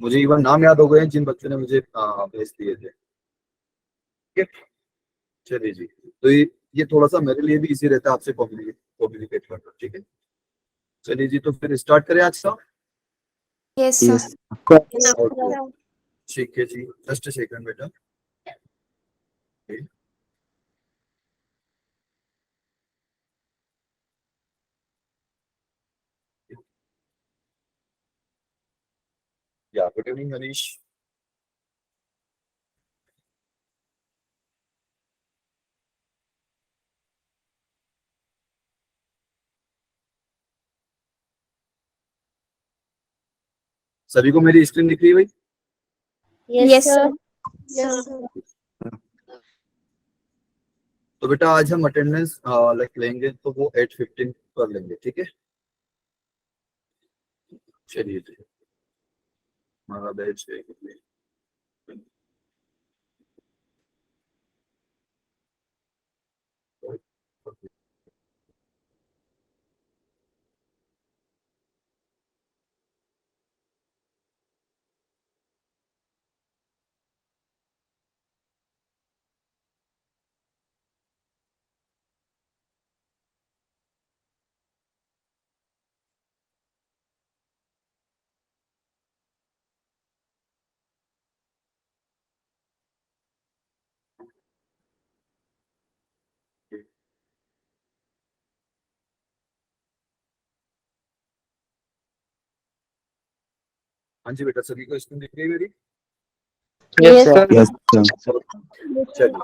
मुझे इवन नाम याद हो गए हैं जिन बच्चों ने मुझे भेज दिए थे। ठीक है, चलिए जी। तो ये थोड़ा सा मेरे लिए भी इजी रहता है आपसे कम्युनिकेट करना। ठीक है, चलिए जी, तो फिर स्टार्ट करें आज का। Yes sir. ओके, ठीक है जी, जस्ट सेकंड बेटा। या गुड इवनिंग मनीष। सभी को मेरी स्क्रीन दिख रही है भाई? Yes sir. तो बेटा आज हम अटेंडेंस लाइक लेंगे तो वो 8:15 कर लेंगे। ठीक है, चलिए जी, हमारा बैच है कितने? हाँ जी बेटा, सभी को स्क्रीन दिख रही है मेरी? Yes sir. चलिए,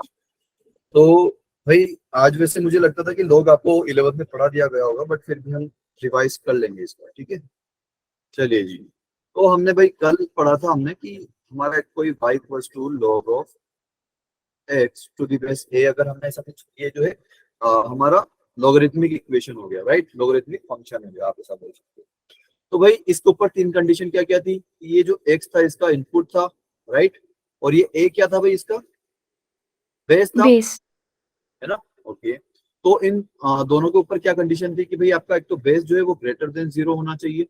तो भाई आज वैसे मुझे लगता था कि लोग आपको 11th में पढ़ा दिया गया होगा, बट फिर भी हम रिवाइज कर लेंगे इसका। ठीक है, चलिए जी। तो हमने भाई कल पढ़ा था हमने कि हमारा कोई y equals to log of x to the base a, अगर हमने ऐसा कुछ, ये जो है हमारा लॉगरिथमिक इक्वेशन हो गया, राइट? लॉगरिथमिक फंक्शन हो गया, आप ऐसा बोल सकते हो। तो भाई इसके ऊपर तीन कंडीशन क्या क्या थी? ये जो x था इसका इनपुट था, राइट? और ये a क्या था भाई? इसका बेस था, बेस। है ना? ओके, तो इन दोनों के ऊपर क्या कंडीशन थी कि भाई आपका एक तो बेस जो है वो ग्रेटर देन 0 होना चाहिए।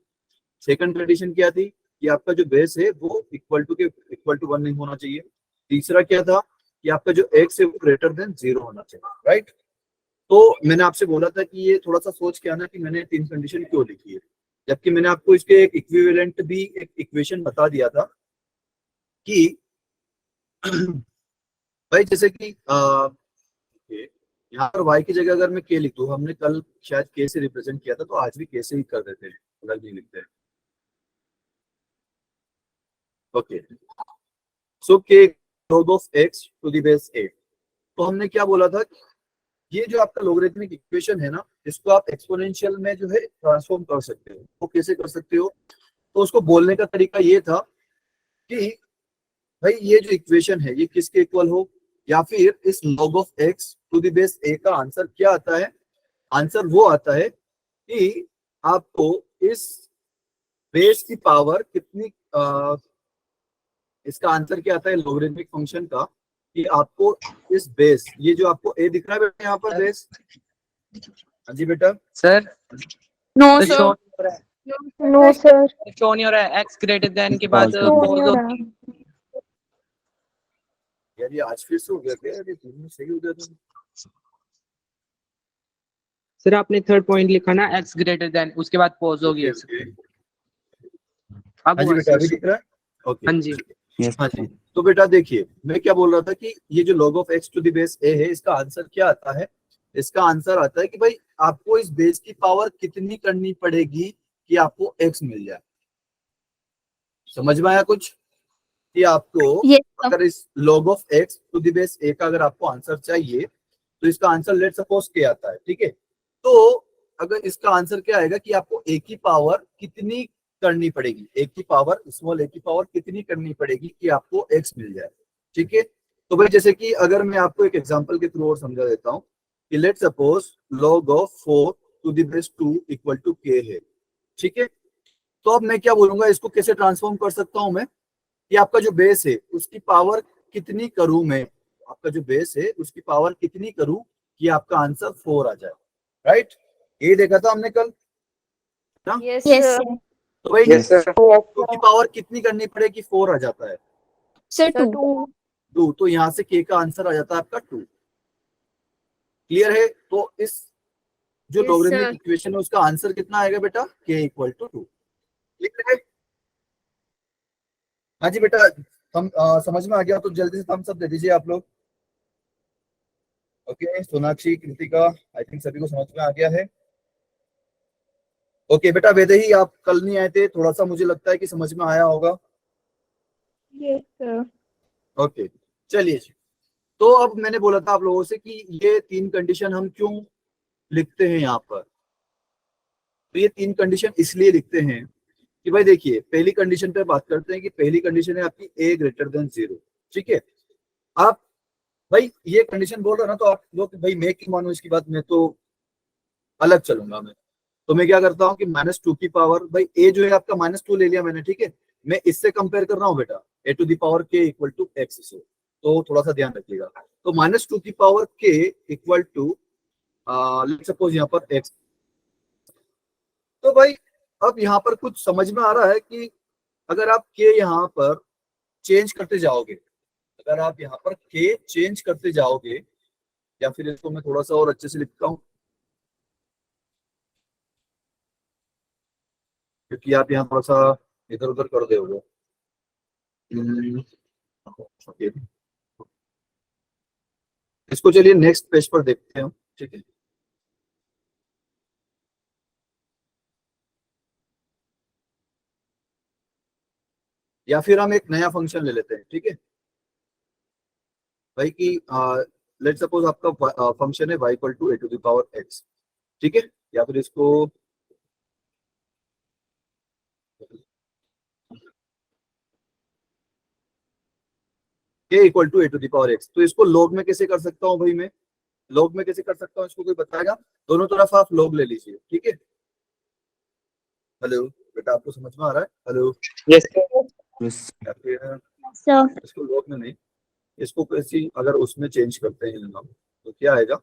सेकंड कंडीशन क्या थी कि आपका जो बेस है वो इक्वल टू 1 नहीं होना चाहिए। तीसरा क्या था कि आपका जो एक्स है वो ग्रेटर देन 0 होना चाहिए, राइट? तो मैंने आपसे बोला था कि ये थोड़ा सा सोच के आना कि मैंने तीन कंडीशन क्यों लिखी है, जबकि मैंने आपको इसके एक इक्विवेलेंट भी एक इक्वेशन बता दिया था कि भाई जैसे कि यहाँ पर y की जगह अगर मैं k लिख दूं, हमने कल शायद k से रिप्रेजेंट किया था, तो आज भी k से ही कर देते हैं, अलग नहीं लिखते हैं। Okay, so k log of x to the base a। तो हमने क्या बोला था, ये जो आपका लोगरिथमिक इक्वेशन है ना, इसको आप एक्सपोनेंशियल में जो है ट्रांसफॉर्म कर सकते हो। वो कैसे कर सकते हो? तो उसको बोलने का तरीका ये था कि भाई ये जो इक्वेशन है ये किसके इक्वल हो, या फिर इस log of x to the base a का आंसर क्या आता है? आंसर वो आता है कि आपको इस बेस की पावर कितनी इसका आंसर क्या आता है लोगरिथमिक फंक्शन का, कि आपको इस बेस, ये जो आपको a दिख रहा है बेटा यहाँ पर बेस। हाँ जी बेटा। सर नो तो सर। नो सर, शो नहीं हो रहा है एक्स ग्रेटर देन के बाद शो नहीं हो रहा। यार ये आज फिर से हो गया क्या? ये दिन में सही हो गया था। सर आपने थर्ड पॉइंट लिखा ना एक्स ग्रेटर देन, उसके बाद पॉज हो गया। अब हाँ जी हुआ बेटा, अभी सर। दिख रहा है? ओके, हाँ जी। हाँ जी। तो बेटा देखिए, मैं क्या बोल रहा था कि ये जो log of x to the base a है, इसका आंसर क्या आता है? इसका आंसर आता है कि भाई आपको इस बेस की पावर कितनी करनी पड़ेगी कि आपको x मिल जाए। समझ में आया कुछ? कि आपको यस अगर इस log of x to the base a का अगर आपको आंसर चाहिए, तो इसका आंसर लेट सपोज क्या आता है, ठीक है? तो अगर इसका आंसर क्या आएगा कि आपको a की पावर कितनी करनी पड़ेगी, a की पावर स्मॉल a की पावर कितनी करनी पड़ेगी कि आपको x मिल जाए। ठीक है, तो भाई जैसे कि अगर मैं आपको एक एग्जांपल के थ्रू और समझा देता हूँ कि let suppose log of 4 to the base 2 equal to k है। ठीक है, तो अब मैं क्या बोलूंगा, इसको कैसे ट्रांसफॉर्म कर सकता हूं मैं कि आपका जो बेस है उसकी पावर कितनी करूं मैं, आपका जो बेस है उसकी पावर कितनी करूं कि आपका आंसर 4 आ जाए, राइट? ये देखा था हमने कल ना? Yes yes sir. सर। तो भाई Yes, sir. 2 की पावर कितनी करनी पड़ेगी? 4 आ जाता है। Sir, Sir, 2. 2, तो यहाँ से k का आंसर आ जाता है आपका 2। क्लियर है? तो इस जो Yes, लॉगरिथमिक sir. इक्वेशन है उसका आंसर कितना आएगा बेटा? k equal to 2। क्लियर है? हाँ जी बेटा, हम समझ में आ गया तो जल्दी से थम्स अप दे दीजिए आप लोग। Okay, Sonakshi, Kritika, I think सभी को समझ में आ गया है। ओके बेटा, वैसे ही आप कल नहीं आए थे, थोड़ा सा मुझे लगता है कि समझ में आया होगा। yes, sir. ओके, चलिए जी। तो अब मैंने बोला था आप लोगों से कि ये 3 कंडीशन हम क्यों लिखते हैं यहाँ पर। तो ये 3 कंडीशन इसलिए लिखते हैं कि भाई देखिए, पहली कंडीशन पे बात करते हैं कि पहली कंडीशन है आपकी a ग्रेटर देन 0। ठीक है, आप भाई ये कंडीशन बोल रहे हो ना, तो आप लोग भाई मैं क्यों मानूं इसकी बात, मैं तो अलग चलूंगा मैं। तो मैं क्या करता हूँ कि -2 की पावर, भाई a जो है आपका -2 ले लिया मैंने, ठीक है, मैं इससे कंपेयर कर रहा हूँ बेटा, a to the power k equal to x से। तो थोड़ा सा ध्यान रखिएगा। तो -2 की power k equal to let's suppose यहाँ पर x। तो भाई अब यहाँ पर कुछ समझ में आ रहा है कि अगर आप k यहाँ पर चेंज करते जाओगे, अगर आप यहाँ पर k चेंज करते जाओगे, या फिर इसको मैं थोड़ा सा और अच्छे से लिखता हूँ क्योंकि आप यहाँ थोड़ा सा इधर उधर कर दोगे। ओके, इसको चलिए नेक्स्ट पेज पर देखते हैं, ठीक है। या फिर हम एक नया फंक्शन ले लेते हैं, ठीक है भाई, कि लेट सपोज आपका फंक्शन है y equal to a to the power x, ठीक है। या फिर इसको k equal to a to the power x। तो इसको लॉग में कैसे कर सकता हूँ भाई मैं? लॉग में कैसे कर सकता हूँ इसको, कोई बताएगा? दोनों तरफ आप लॉग ले लीजिए, ठीक है। हेलो बेटा, आपको समझ में आ रहा है? Hello, Yes, sir. या फिर Sir. इसको लॉग में नहीं, इसको कैसी अगर उसमें चेंज करते हैं हम, तो क्या आएगा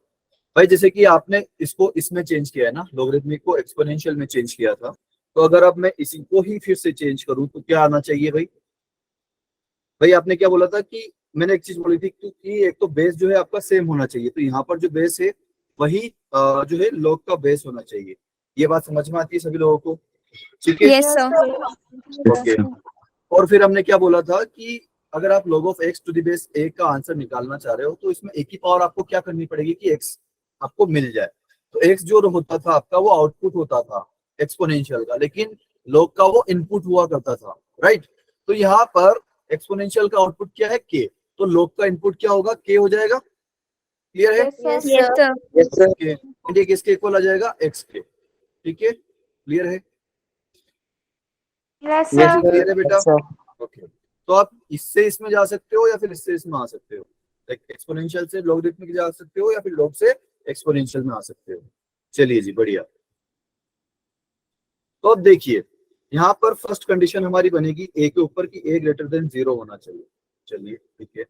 भाई? जैसे कि आपने इसको इसमें चेंज किया है ना, लॉगरिथमिक को एक्सपोनेंशियल में चेंज किया था, तो अगर अब मैं इसी को ही फिर से चेंज करूं तो क्या आना चाहिए भाई? भाई आपने क्या बोला था कि मैंने एक चीज बोली थी कि एक तो बेस जो है आपका सेम होना चाहिए, तो यहाँ पर जो बेस है वही जो है लॉग का बेस होना चाहिए। ये बात समझ में आती है सभी लोगों को? ठीक है, Yes, sir. ओके। और फिर हमने क्या बोला था कि अगर आप log of x to the base a का आंसर निकालना चाह रहे हो तो इसमें a की पावर आपको क्या करनी पड़ेगी कि x आपको मिल जाए। तो x जो होता था आपका वो आउटपुट होता था एक्सपोनेंशियल का, लेकिन log का वो इनपुट हुआ करता था, राइट। तो यहाँ पर एक्सपोनेंशियल का आउटपुट क्या है? k। तो log का इनपुट क्या होगा? k हो जाएगा। क्लियर है? Yes, sir. Yes, sir. Yes, sir. Okay, ये किसके इक्वल आ जाएगा? x के। ठीक है, क्लियर है? Yes, Yes, sir. sir. Clear है बेटा? Yes, sir. ओके, तो आप इससे इसमें जा सकते हो या फिर इससे इसमें आ सकते हो, एक्सपोनेंशियल से लॉगरिथमिक जा सकते हो या फिर लॉग से एक्सपोनेंशियल में आ सकते हो। चलिए जी, बढ़िया। तो अब देखिए, यहाँ पर फर्स्ट कंडीशन हमारी बनेगी a के ऊपर कि a ग्रेटर देन 0 होना चाहिए। चलिए ठीक है,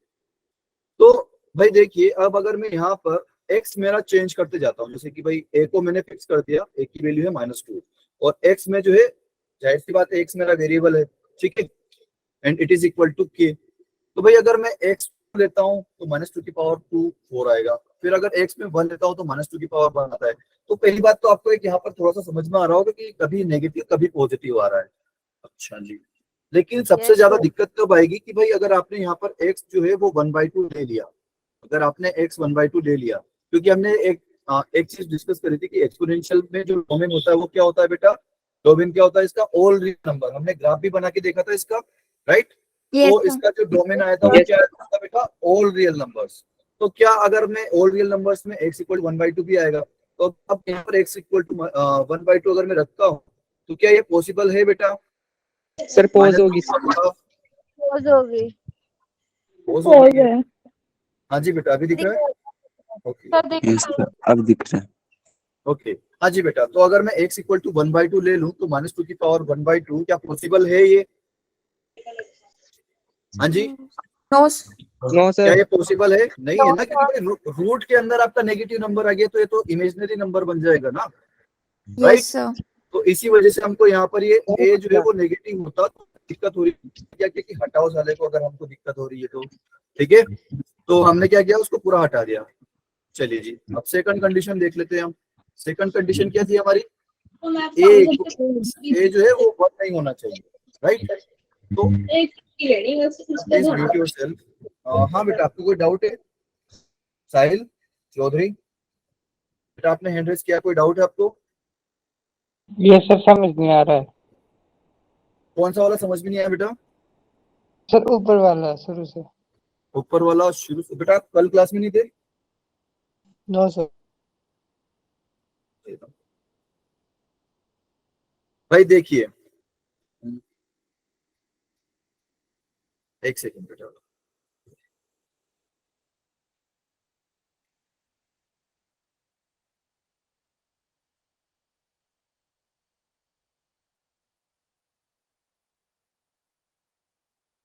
तो भाई देखिए, अब अगर मैं यहाँ पर x मेरा चेंज करते जाता हूँ, जैसे कि भाई a को मैंने फिक्स कर दिया, a की वैल्यू है -2, और x में जो है जाहिर सी बात है x मेरा वेरिएबल है, ठीक है, and it is equal to k। तो भाई अगर मैं x लेता हूँ तो -2 की पावर 2 4 आएगा, फिर अगर x में 1 लेता हूँ तो -2 की पावर 1 आता है। तो पहली बात तो आपको एक यहाँ पर थोड़ा सा समझ में आ रहा होगा कि कभी नेगेटिव कभी पॉजिटिव आ रहा है। अच्छा जी, लेकिन सबसे Yes, ज्यादा sir. दिक्कत तब आएगी कि भाई अगर आपने यहाँ पर x जो है वो 1/2 ले लिया, अगर आपने x 1/2 ले लिया, क्योंकि हमने एक चीज डिस्कस करी थी कि एक्सपोनेंशियल में जो डोमेन होता है वो क्या होता है बेटा? डोमेन क्या होता है इसका? All real number. हमने ग्राफ भी बना के देखा था इसका, राइट। Yes, तो sir. इसका जो डोमेन आया था वो Yes. क्या आया था बेटा? All real numbers. तो क्या अगर मैं ऑल रियल नंबर्स में x इक्वल 1/2 भी आएगा, तो अब यहाँ पर x इक्वल टू 1/2 अगर मैं रखता हूँ तो क्या ये पॉसिबल है बेटा? Sir, pause होगी. Pause होगी. Pause Pause होगी। है. हाँ जी बेटा, अभी दिख रहा है? ओके Sir, देखिए. अब दिख रहा है। ओके, हाँ जी बेटा, तो अगर मैं x इक्वल टू 1/2 ले लूं तो -2 की पावर 1/2 क्या पॉसिबल है ये? हाँ जी, No, No, क्या sir. ये पॉसिबल है? नहीं है ना, क्योंकि रूट के अंदर आपका नेगेटिव नंबर आ गया तो ये तो इमेजिनरी नंबर बन जाएगा ना, yes, sir. तो इसी वजह से हमको यहाँ पर ये a जो है वो नेगेटिव होता, तो दिक्कत हो रही है क्या कि हटाओ साले को, अगर हमको दिक्कत हो रही है तो। ठीक है, तो हमने क्या किया, उसको पूरा हटा दिया। चलिए जी, अब सेकंड कंडीशन देख लेते हैं हम। सेकंड कंडीशन क्या थी हमारी, ए जो है वो 1 नहीं होना चाहिए, राइट। तो प्लीज म्यूट योरसेल्फ। हाँ बेटा, आपको कोई डाउट है? साहिल चौधरी बेटा, आपने हैंड रेज किया, कोई डाउट है आपको? यस सर, समझ नहीं आ रहा है कौन सा वाला समझ में नहीं आया बेटा? सर। ऊपर वाला शुरू से। ऊपर वाला शुरू से? बेटा आप कल क्लास में नहीं थे? No sir. भाई देखिए, एक सेकंड बेटा।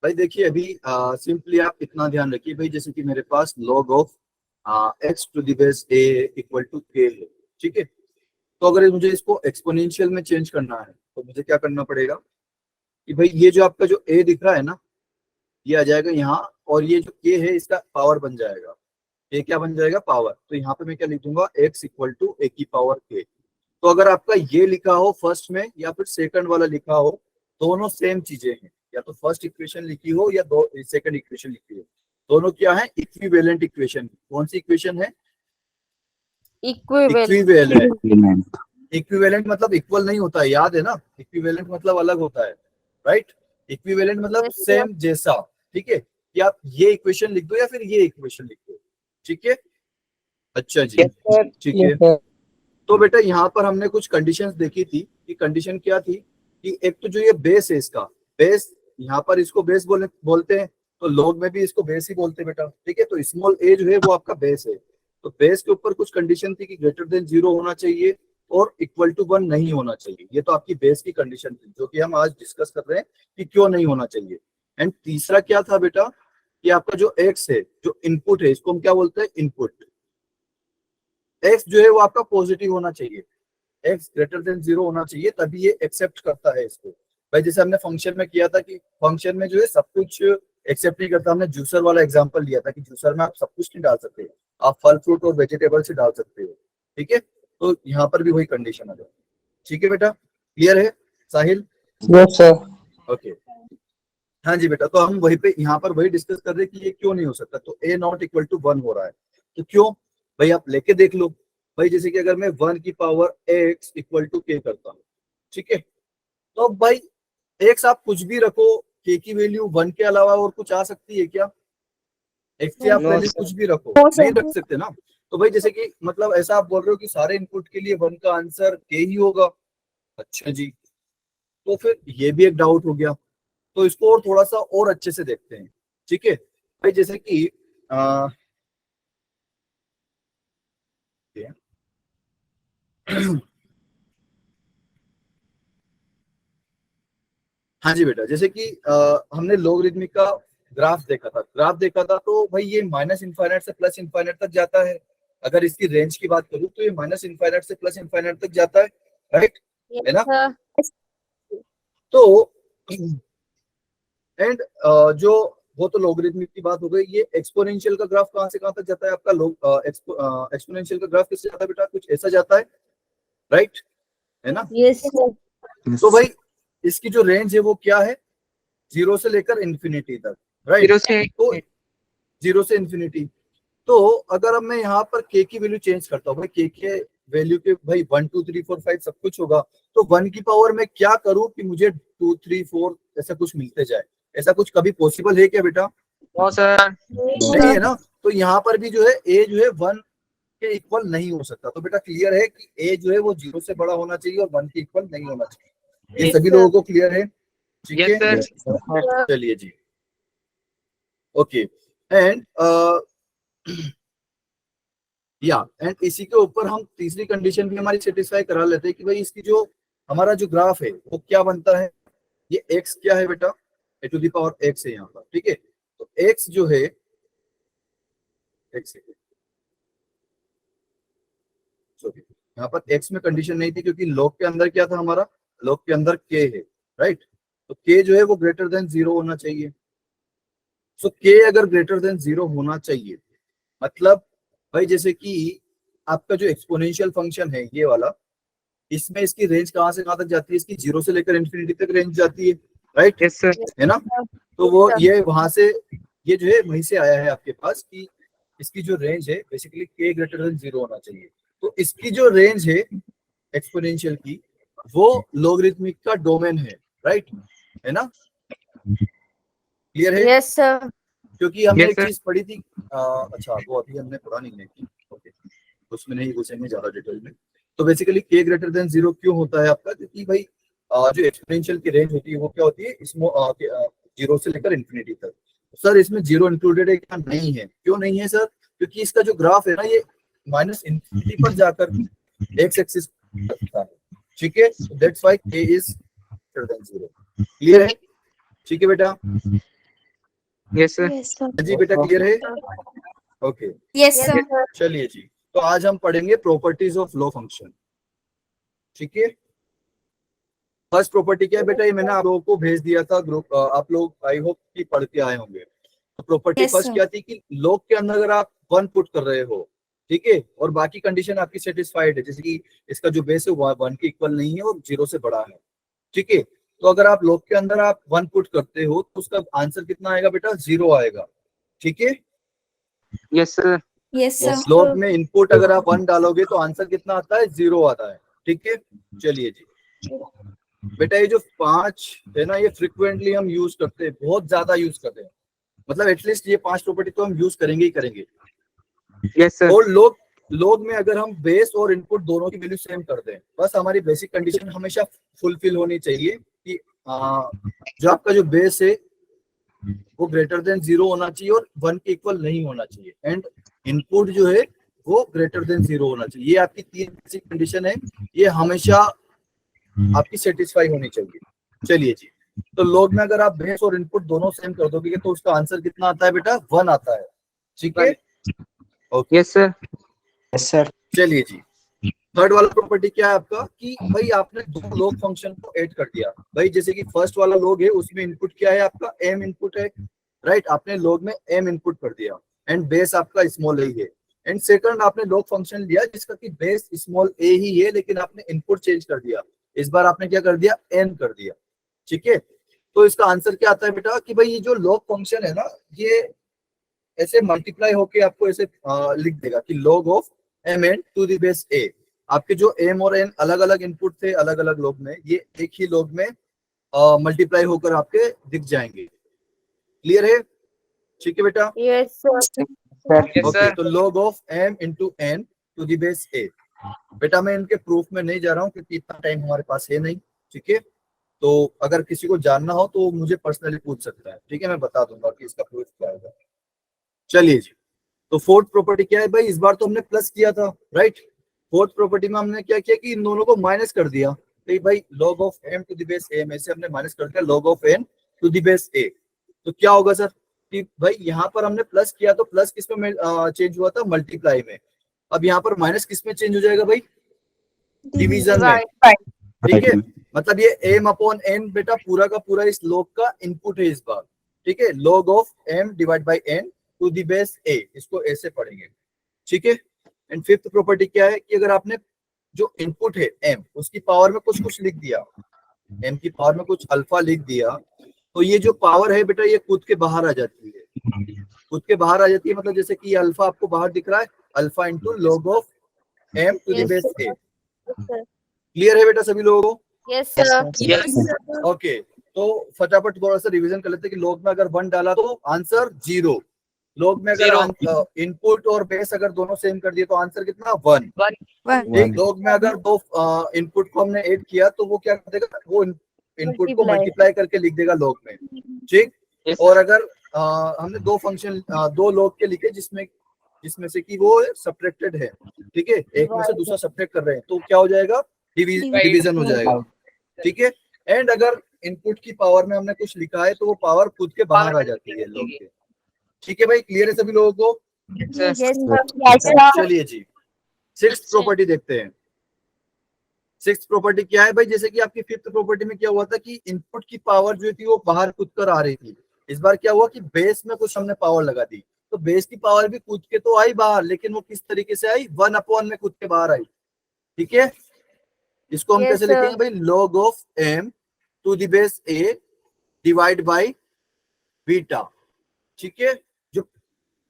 भाई देखिए, अभी सिंपली आप इतना ध्यान रखिए भाई, जैसे कि मेरे पास log of x to the base a equal to k है, ठीक है। तो अगर मुझे इसको एक्सपोनेंशियल में चेंज करना है तो मुझे क्या करना पड़ेगा कि भाई ये जो आपका जो a दिख रहा है ना, ये आ जाएगा यहाँ, और ये जो k है इसका पावर बन जाएगा। k क्या बन जाएगा? पावर। तो यहाँ पे मैं क्या लिख दूंगा, x इक्वल टू a की पावर k। तो अगर आपका ये लिखा हो फर्स्ट में या फिर सेकंड वाला लिखा हो, दोनों सेम चीजें हैं। या तो फर्स्ट इक्वेशन लिखी हो या दो सेकंड इक्वेशन लिखी हो, दोनों क्या है? Equivalent equation. कौन सी इक्वेशन है? इक्विवेलेंट। इक्विवेलेंट मतलब इक्वल नहीं होता है, याद है ना? इक्विवेलेंट मतलब अलग होता है, राइट। इक्विवेलेंट मतलब सेम जैसा, ठीक है। कि आप ये इक्वेशन लिख दो या फिर ये इक्वेशन लिख दो, ठीक है। अच्छा जी, यस सर। ठीक यस है। सर। तो बेटा यहाँ पर हमने कुछ कंडीशंस देखी थी कि कंडीशन क्या थी कि एक तो जो ये बेस है, इसका बेस, यहाँ पर इसको बेस बोलते हैं, तो लॉग में भी इसको बेस ही बोलते हैं बेटा, ठीक है। तो स्मॉल a जो है वो आपका बेस है। तो बेस के ऊपर कुछ कंडीशन थी कि ग्रेटर देन 0 होना चाहिए और इक्वल टू 1 नहीं होना चाहिए। ये तो आपकी बेस की कंडीशन थी, जो कि हम आज डिस्कस कर रहे हैं कि क्यों नहीं होना चाहिए। एंड तीसरा क्या था बेटा कि आपका जो x है, जो इनपुट है, इसको हम क्या बोलते हैं? इनपुट। x जो है वो आपका पॉजिटिव होना चाहिए, x ग्रेटर देन 0 होना चाहिए, तभी ये एक्सेप्ट करता है इसको। भाई जैसे हमने फंक्शन में किया था कि फंक्शन में जो है सब कुछ एक्सेप्ट नहीं करता। हमने जूसर वाला एग्जांपल लिया था कि जूसर में आप सब कुछ नहीं डाल सकते, आप फल फ्रूट और वेजिटेबल से डाल सकते हो, ठीक है। तो यहाँ पर भी वही कंडीशन आ जाए, ठीक है बेटा। क्लियर है साहिल? Yes sir. ओके, हाँ जी बेटा। तो हम वहीं पे यहाँ पर वही डिस्कस कर रहे हैं कि ये क्यों नहीं हो सकता। तो a नॉट इक्वल टू 1 हो रहा है, तो क्यों? भाई आप लेके देख लो। भाई जैसे कि अगर मैं 1 की power x equal to k करता हूँ, ठीक है, तो अब भाई x आप कुछ भी रखो, k की वैल्यू 1 के अलावा और कुछ आ सकती है क्या? x की आप No, वैल्यू sir. कुछ भी रखो, No, sir. नहीं रख सकते ना। तो भाई जैसे कि मतलब ऐसा आप बोल रहे हो कि सारे इनपुट के लिए 1 का आंसर k ही होगा। अच्छा जी, तो फिर ये भी एक डाउट हो गया। तो इसको और थोड़ा सा और अच्छे से देखते हैं, ठीक है। भाई जैसे कि हाँ जी बेटा, जैसे कि हमने लॉगरिथमिक का ग्राफ देखा था तो भाई ये माइनस इनफाइनाइट से प्लस इनफाइनाइट तक जाता है। अगर इसकी रेंज की बात करूँ तो ये माइनस इनफाइनाइट से प्लस इनफाइनाइट तक जाता है, राइट, है ना? तो एंड जो वो तो लॉगरिथमिक की बात हो गई। ये एक्सपोनेंशियल का ग्राफ कहाँ से कहाँ तक जाता है आपका? एक्सपोनेंशियल का ग्राफ किससे जाता है बेटा? कुछ ऐसा जाता है, राइट, है ना? Yes, sir. तो भाई इसकी जो रेंज है वो क्या है? 0 से लेकर इंफिनिटी तक, राइट। 0 से तो 0 से इंफिनिटी। तो अगर अब मैं यहाँ पर k की वैल्यू चेंज करता हूँ, भाई k के वैल्यू के भाई 1 2 3 4 5 सब कुछ होगा, तो 1 की पावर में क्या करूँ कि मुझे 2 3 4 ऐसा कुछ मिलते जाए? ऐसा कुछ कभी पॉसिबल है क्या बेटा? No sir. नहीं है ना। तो यहाँ पर भी जो है a जो है 1 के इक्वल नहीं हो सकता। तो बेटा क्लियर है कि a जो है वो 0 से बड़ा होना चाहिए और 1 के इक्वल नहीं होना चाहिए। ये सभी लोगों को क्लियर है? ठीक यस है, सर। चलिए जी, ओके। एंड या एंड इसी के ऊपर हम तीसरी कंडीशन भी हमारी सेटिस्फाई करा लेते हैं कि भाई इसकी जो हमारा जो ग्राफ है वो क्या बनता है। ये x क्या है बेटा? ए टू द पावर x है यहाँ पर, ठीक है। तो x जो है, x है, sorry, यहाँ पर x में कंडीशन नहीं थी क्योंकि लॉग के अंदर क्या था हमारा, लॉग के अंदर k है, राइट। तो k जो है वो ग्रेटर देन 0 होना चाहिए। सो k अगर ग्रेटर देन 0 होना चाहिए, मतलब भाई जैसे कि आपका जो एक्सपोनेंशियल फंक्शन है ये वाला, इसमें इसकी रेंज कहाँ से कहाँ तक जाती है, इसकी 0 से लेकर इन्फिनिटी तक रेंज जाती है, राइट, Yes, sir. है ना। तो वो ये वहां से, ये जो है वहीं से आया है आपके पास कि इसकी जो रेंज है बेसिकली k ग्रेटर देन 0 होना चाहिए। तो इसकी जो रेंज है एक्सपोनेंशियल की, वो लॉगरिथमिक का डोमेन है, राइट, है ना, क्लियर है। Yes, sir. क्योंकि हमने Yes, एक sir. चीज पढ़ी थी, अच्छा वो अभी हमने पढ़ा नहीं है, ओके, उसमें नहीं घुसेंगे ज्यादा डिटेल में। तो बेसिकली k ग्रेटर देन 0 क्यों होता है आपका, क्योंकि भाई जो एक्सपोनेंशियल की रेंज होती है वो क्या होती है, इसमें 0 से लेकर इन्फिनिटी तक। सर इसमें 0 इंक्लूडेड है क्या, नहीं है। क्यों नहीं है सर, क्योंकि इसका जो ग्राफ है ना ये माइनस इन्फिनिटी पर जाकर x एक्सिस करता है, ठीक है, that's why k is greater than 0। Clear है, ठीक है बेटा। Yes, sir. Yes, sir. जी बेटा क्लियर है, ओके। Yes, sir. चलिए जी, तो आज हम पढ़ेंगे प्रॉपर्टीज ऑफ लॉ फंक्शन, ठीक है। फर्स्ट प्रॉपर्टी क्या है बेटा, ये मैंने आप लोगों को भेज दिया था ग्रुप, आप लोग आई होप कि पढ़ के आए होंगे। तो प्रॉपर्टी Yes, फर्स्ट sir. क्या थी कि लॉग के अंदर अगर आप 1 पुट कर रहे हो, ठीक है, और बाकी कंडीशन आपकी सेटिस्फाइड है, जैसे कि इसका जो बेस है वो 1 के इक्वल नहीं है और 0 से बड़ा है, ठीक है, तो अगर आप लॉग के अंदर आप 1 पुट करते हो तो उसका आंसर कितना आएगा बेटा, 0 आएगा, ठीक है। Yes, sir. Yes, sir. Log में इनपुट अगर आप 1 डालोगे तो आंसर कितना आता है, 0 आता है, ठीक है। चलिए जी बेटा, ये जो 5 है ना, ये फ्रिक्वेंटली हम यूज करते हैं, बहुत ज्यादा यूज करते हैं, मतलब एटलीस्ट ये 5 प्रॉपर्टी तो हम यूज करेंगे ही करेंगे। Yes, sir. और लॉग में अगर हम बेस और इनपुट दोनों की वैल्यू सेम कर दें, बस हमारी बेसिक कंडीशन हमेशा फुलफिल होनी चाहिए कि जो आपका जो बेस है वो ग्रेटर देन 0 होना चाहिए और 1 के इक्वल नहीं होना चाहिए, एंड इनपुट जो है वो ग्रेटर देन 0 होना चाहिए। ये आपकी 3 बेसिक कंडीशन है, ये हमेशा आपकी सेटिस्फाई होनी चाहिए। चलिए जी, तो लॉग में अगर आप बेस और इनपुट दोनों सेम कर दोगे तो उसका आंसर कितना आता है बेटा, 1 आता है, ठीक है, okay. Yes, sir. Yes, sir. चलिए जी, थर्ड वाला प्रॉपर्टी क्या है आपका कि भाई आपने 2 लॉग फंक्शन को ऐड कर दिया। भाई जैसे कि फर्स्ट वाला लॉग है उसमें इनपुट क्या है आपका, m इनपुट है, राइट, आपने लॉग में m इनपुट कर दिया एंड बेस आपका स्मॉल a है, एंड सेकंड आपने लॉग फंक्शन लिया जिसका कि बेस स्मॉल a ही है लेकिन आपने इनपुट चेंज कर दिया, इस बार आपने क्या कर दिया, n कर दिया, ठीक है। तो इसका आंसर क्या आता है बेटा कि भाई ये जो लॉग फंक्शन है ना, ये ऐसे मल्टीप्लाई होके आपको ऐसे लिख देगा कि log of mn to the base a। आपके जो m और n अलग अलग इनपुट थे अलग अलग लॉग में, ये एक ही लॉग में मल्टीप्लाई होकर आपके दिख जाएंगे। क्लियर है, ठीक है बेटा, Yes, sir. Yes, okay. sir. तो log of m into n to the base a। बेटा मैं इनके प्रूफ में नहीं जा रहा हूँ क्योंकि इतना टाइम हमारे पास है नहीं, ठीक है। तो अगर किसी को जानना हो तो मुझे पर्सनली पूछ सकता है, ठीक है, मैं बता दूंगा कि इसका प्रूफ क्या होगा। चलिए जी, तो फोर्थ प्रॉपर्टी क्या है भाई, इस बार तो हमने प्लस किया था, राइट। फोर्थ प्रॉपर्टी में हमने क्या किया कि इन दोनों को माइनस कर दिया, तो भाई log of m to the base a में से हमने माइनस कर दिया log of n to the base a। तो क्या होगा सर कि भाई यहाँ पर हमने प्लस किया तो प्लस किस में चेंज हुआ था, मल्टीप्लाई में। अब यहाँ पर माइनस किस में चेंज हो जाएगा भाई, डिवीजन में, ठीक है। मतलब ये m अपॉन n बेटा पूरा का पूरा इस log का इनपुट है इस बार, ठीक है, log of m divide by n to the base a, इसको ऐसे पढ़ेंगे, ठीक है। एंड फिफ्थ प्रॉपर्टी क्या है कि अगर आपने जो इनपुट है m उसकी पावर में कुछ लिख दिया, m की पावर में कुछ अल्फा लिख दिया, तो ये जो पावर है बेटा ये खुद के बाहर आ जाती है, खुद के बाहर आ जाती है, मतलब जैसे कि अल्फा आपको बाहर दिख रहा है, alpha into log of m to the base a। Clear है बेटा सभी लोगों को, Yes, sir. Yes. ओके। तो फटाफट थोड़ा सा रिवीजन कर लेते हैं कि log में अगर 1 डाला तो आंसर 0, log में अगर इनपुट और बेस अगर दोनों सेम कर दिए तो आंसर कितना, 1, ठीक। log में अगर 2 इनपुट को हमने ऐड किया तो वो क्या कर देगा, वो इनपुट को Multiply. मल्टीप्लाई करके लिख देगा log में, ठीक। Yes, और अगर हमने 2 फंक्शन 2 log के लिखे जिसमें से कि वो सब्ट्रैक्टेड है, ठीक है, एक में से दूसरा सब्ट्रैक्ट कर रहे हैं, तो क्या हो जाएगा, डिवीजन हो जाएगा, ठीक है। एंड अगर इनपुट की पावर में हमने कुछ लिखा है तो वो पावर खुद के बाहर आ जाती है log के, ठीक है भाई। क्लियर है सभी लोगों को, Yes, sir. Yes, sir. चलिए जी, सिक्स्थ प्रॉपर्टी देखते हैं। सिक्स प्रॉपर्टी क्या है भाई, जैसे कि आपकी फिफ्थ प्रॉपर्टी में क्या हुआ था कि इनपुट की पावर जो थी वो बाहर कूद कर आ रही थी। इस बार क्या हुआ कि बेस में कुछ हमने पावर लगा दी, तो बेस की पावर भी कूद के तो आई बाहर, लेकिन वो किस तरीके से आई, 1/n में कूद के बाहर आई। ठीक है, इसको हम Yes, कैसे sir. लिखेंगे भाई, log of m to the base a divide by beta. ठीक है, जो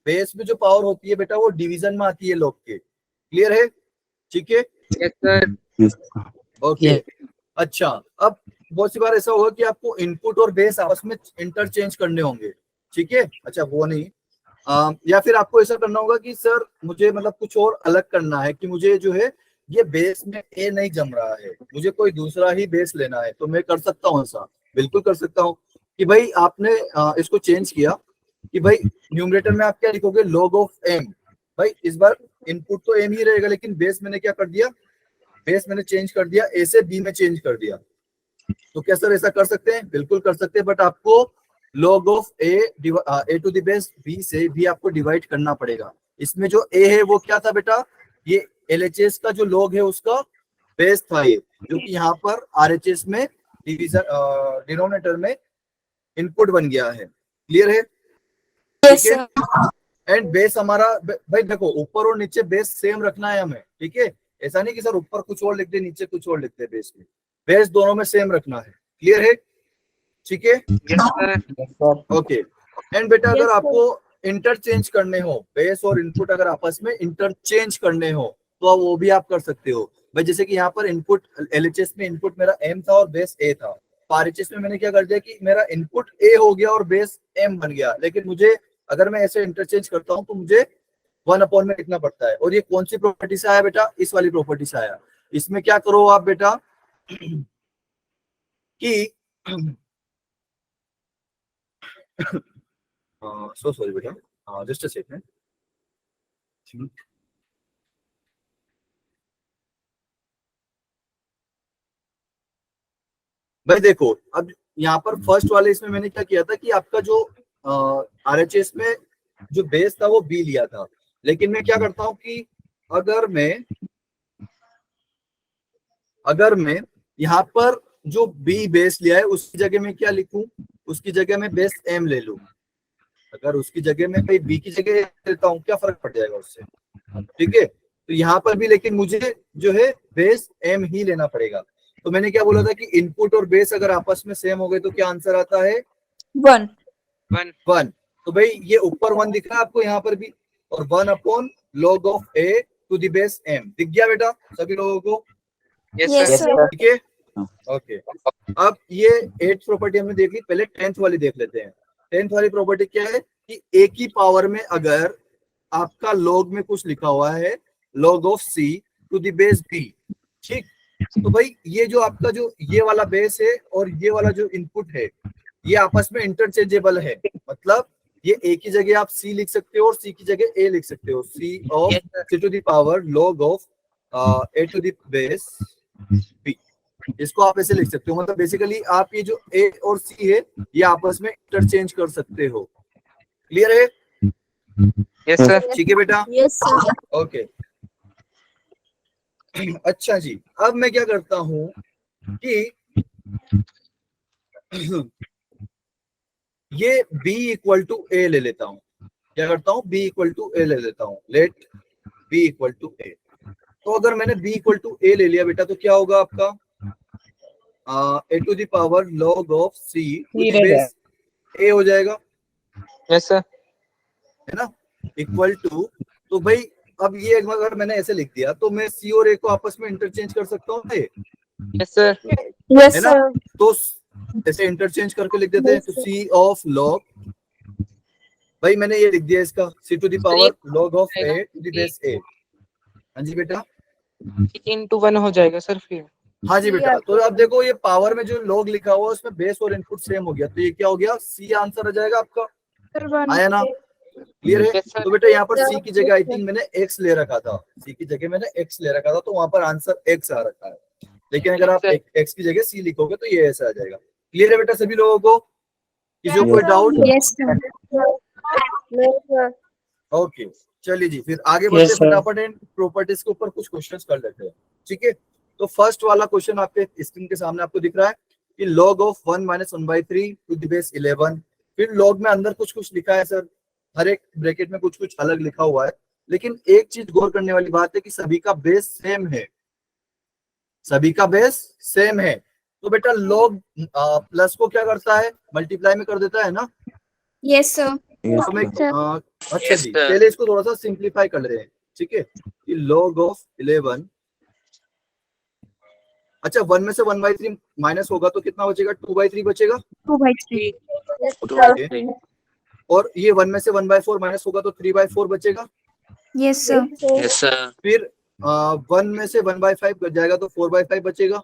बेस में जो पावर होती है बेटा वो डिवीजन में आती है log के। क्लियर है? ठीक है, Yes, sir. ओके। अच्छा, अब बहुत सी बार ऐसा होगा कि आपको इनपुट और बेस आपस में इंटरचेंज करने होंगे। ठीक है, अच्छा वो नहीं, या फिर आपको ऐसा करना होगा कि सर मुझे मतलब कुछ और अलग करना है, कि मुझे जो है ये बेस में ए नहीं जम रहा है, मुझे कोई दूसरा ही बेस लेना है, तो मैं कर सकता हूँ ऐसा, बिल्कुल कर सकता हूँ कि भाई आपने इसको चेंज किया कि भाई न्यूमरेटर में आप क्या लिखोगे, log ऑफ m। भाई इस बार इनपुट तो m ही रहेगा, लेकिन बेस मैंने क्या कर दिया, बेस मैंने चेंज कर दिया, ए से बी में चेंज कर दिया। तो क्या सर ऐसा कर सकते हैं? बिल्कुल कर सकते हैं, बट आपको log of a to the base b से भी आपको डिवाइड करना पड़ेगा। इसमें जो a है वो क्या था बेटा, ये LHS का जो log है उसका बेस था ये, जो कि यहाँ पर RHS में डिवीजन डिनोमिनेटर में इनपुट बन गया है। क्लियर है? Yes, ठीक है, sir. एंड बेस हमारा भाई देखो ऊपर और नीचे बेस सेम रखना है हमें। ठीक है, ऐसा नहीं कि सर ऊपर कुछ और लिख दे नीचे कुछ और लिख दे, बेस में बेस दोनों में सेम रखना है। क्लियर है? ठीक है, Yes, sir. Yes, sir. Okay. And बेटा Yes, अगर sir. आपको इंटरचेंज करने हो, बेस और इनपुट अगर आपस में इंटरचेंज करने हो तो वो भी आप कर सकते हो भाई। जैसे कि यहाँ पर इनपुट LHS में इनपुट मेरा m था और बेस a था, तो RHS में मैंने क्या कर दिया कि मेरा इनपुट a हो गया और बेस m बन गया, लेकिन मुझे अगर मैं ऐसे इंटरचेंज करता हूँ तो मुझे 1/n में लिखना पड़ता है। और ये कौन सी प्रॉपर्टी से आया बेटा, इस वाली प्रॉपर्टी से आया। इसमें क्या करो आप बेटा कि सो सॉरी बेटा, जस्ट अ सेकंड। भाई देखो, अब यहाँ पर फर्स्ट वाले इसमें मैंने क्या किया था कि आपका जो RHS में जो बेस था वो बी लिया था, लेकिन मैं क्या करता हूँ कि अगर मैं यहाँ पर जो बी बेस लिया है उसकी जगह में क्या लिखूं, उसकी जगह में बेस एम ले लूं। अगर उसकी जगह में भाई बी की जगह लेता हूँ, क्या फर्क पड़ जाएगा उससे? ठीक है, तो यहाँ पर भी लेकिन मुझे जो है बेस एम ही लेना पड़ेगा। तो मैंने क्या बोला था कि इनपुट और बेस अगर आपस में सेम हो गए तो क्या आंसर आता है, 1. 1। तो भाई ये ऊपर 1 दिख रहा है आपको यहाँ पर भी, और 1/log of a to the base m दिख गया बेटा सभी लोगों को? Yes, Yes, sir. Yes, sir. sir. ठीक है, ओके। अब ये 8th प्रॉपर्टी हमने देख ली, पहले 10th वाली देख लेते हैं। 10th वाली प्रॉपर्टी क्या है कि a की पावर में अगर आपका log में कुछ लिखा हुआ है, log of c to the base b। ठीक, तो भाई ये जो आपका जो ये वाला बेस है और ये वाला जो इनपुट है ये आपस में इंटरचेंजेबल है, मतलब ये a की जगह आप c लिख सकते हो और c की जगह a लिख सकते हो, c of Yes, sir. c to the power log of a to the base b। इसको आप ऐसे लिख सकते हो, मतलब बेसिकली आप ये जो a और c है ये आपस में इंटरचेंज कर सकते हो। क्लियर है? Yes, sir. ठीक है बेटा, Yes, sir. ओके। अच्छा जी, अब मैं क्या करता हूं कि ये b इक्वल टू a ले लेता हूं। क्या करता हूं, b इक्वल टू a ले लेता हूं, let b equal to a। तो अगर मैंने b इक्वल टू a ले लिया बेटा तो क्या होगा आपका, a to the power log of c to the base a हो जाएगा, Yes, sir. है ना, इक्वल टू। तो भाई अब ये अगर मैंने ऐसे लिख दिया तो मैं c और a को आपस में इंटरचेंज कर सकता हूँ, Yes, sir. Yes, है ना? sir. तो ऐसे इंटरचेंज करके लिख देते हैं, तो c ऑफ log, भाई मैंने ये लिख दिया इसका c to the power log of a to the base a। हाँ जी बेटा, 3/1 हो जाएगा सर फिर। हाँ जी बेटा। तो अब देखो ये पावर में जो log लिखा हुआ है उसमें बेस और इनपुट सेम हो गया, तो ये क्या हो गया, c आंसर आ जाएगा आपका, आया ना? क्लियर है? Yes, sir. तो बेटा यहाँ पर c की जगह आई थिंक मैंने x ले रखा था, c की जगह मैंने x ले रखा था, तो वहां पर आंसर x आ रखा है, लेकिन अगर आप x की जगह c लिखोगे तो ये ऐसा आ जाएगा। क्लियर है बेटा सभी लोगों को? किसी को कोई doubt? Yes, sir. Yes, sir. Okay, चलिए जी फिर आगे बढ़ते Yes, sir. फटाफट एंड प्रॉपर्टीज के ऊपर कुछ क्वेश्चंस कर लेते हैं। ठीक है, तो फर्स्ट वाला क्वेश्चन आपके स्क्रीन के सामने आपको दिख रहा है कि log of 1 minus 1/3 to the base 11। फिर log में अंदर कुछ कुछ लिखा है सर, हर एक ब्रैकेट में कुछ कुछ अलग लिखा हुआ है, लेकिन एक चीज गौर करने वाली बात है कि सभी का बेस सेम है, सभी का बेस सेम है। तो बेटा log प्लस को क्या करता है, मल्टीप्लाई में कर देता है ना। Yes, sir. तो मैं sir. अच्छा जी, पहले इसको थोड़ा सा सिंप्लीफाई कर रहे हैं, ठीक है। कि log ऑफ 11, अच्छा 1 में से 1/3 माइनस होगा तो कितना बचेगा, 2/3 बचेगा। 2/3. Yes, Okay. sir. और ये 1 में से 1/4 माइनस होगा तो 3/4 बचेगा। Yes, sir. Yes, sir. फिर 1 में से 1/5 कट जाएगा तो 4/5 बचेगा।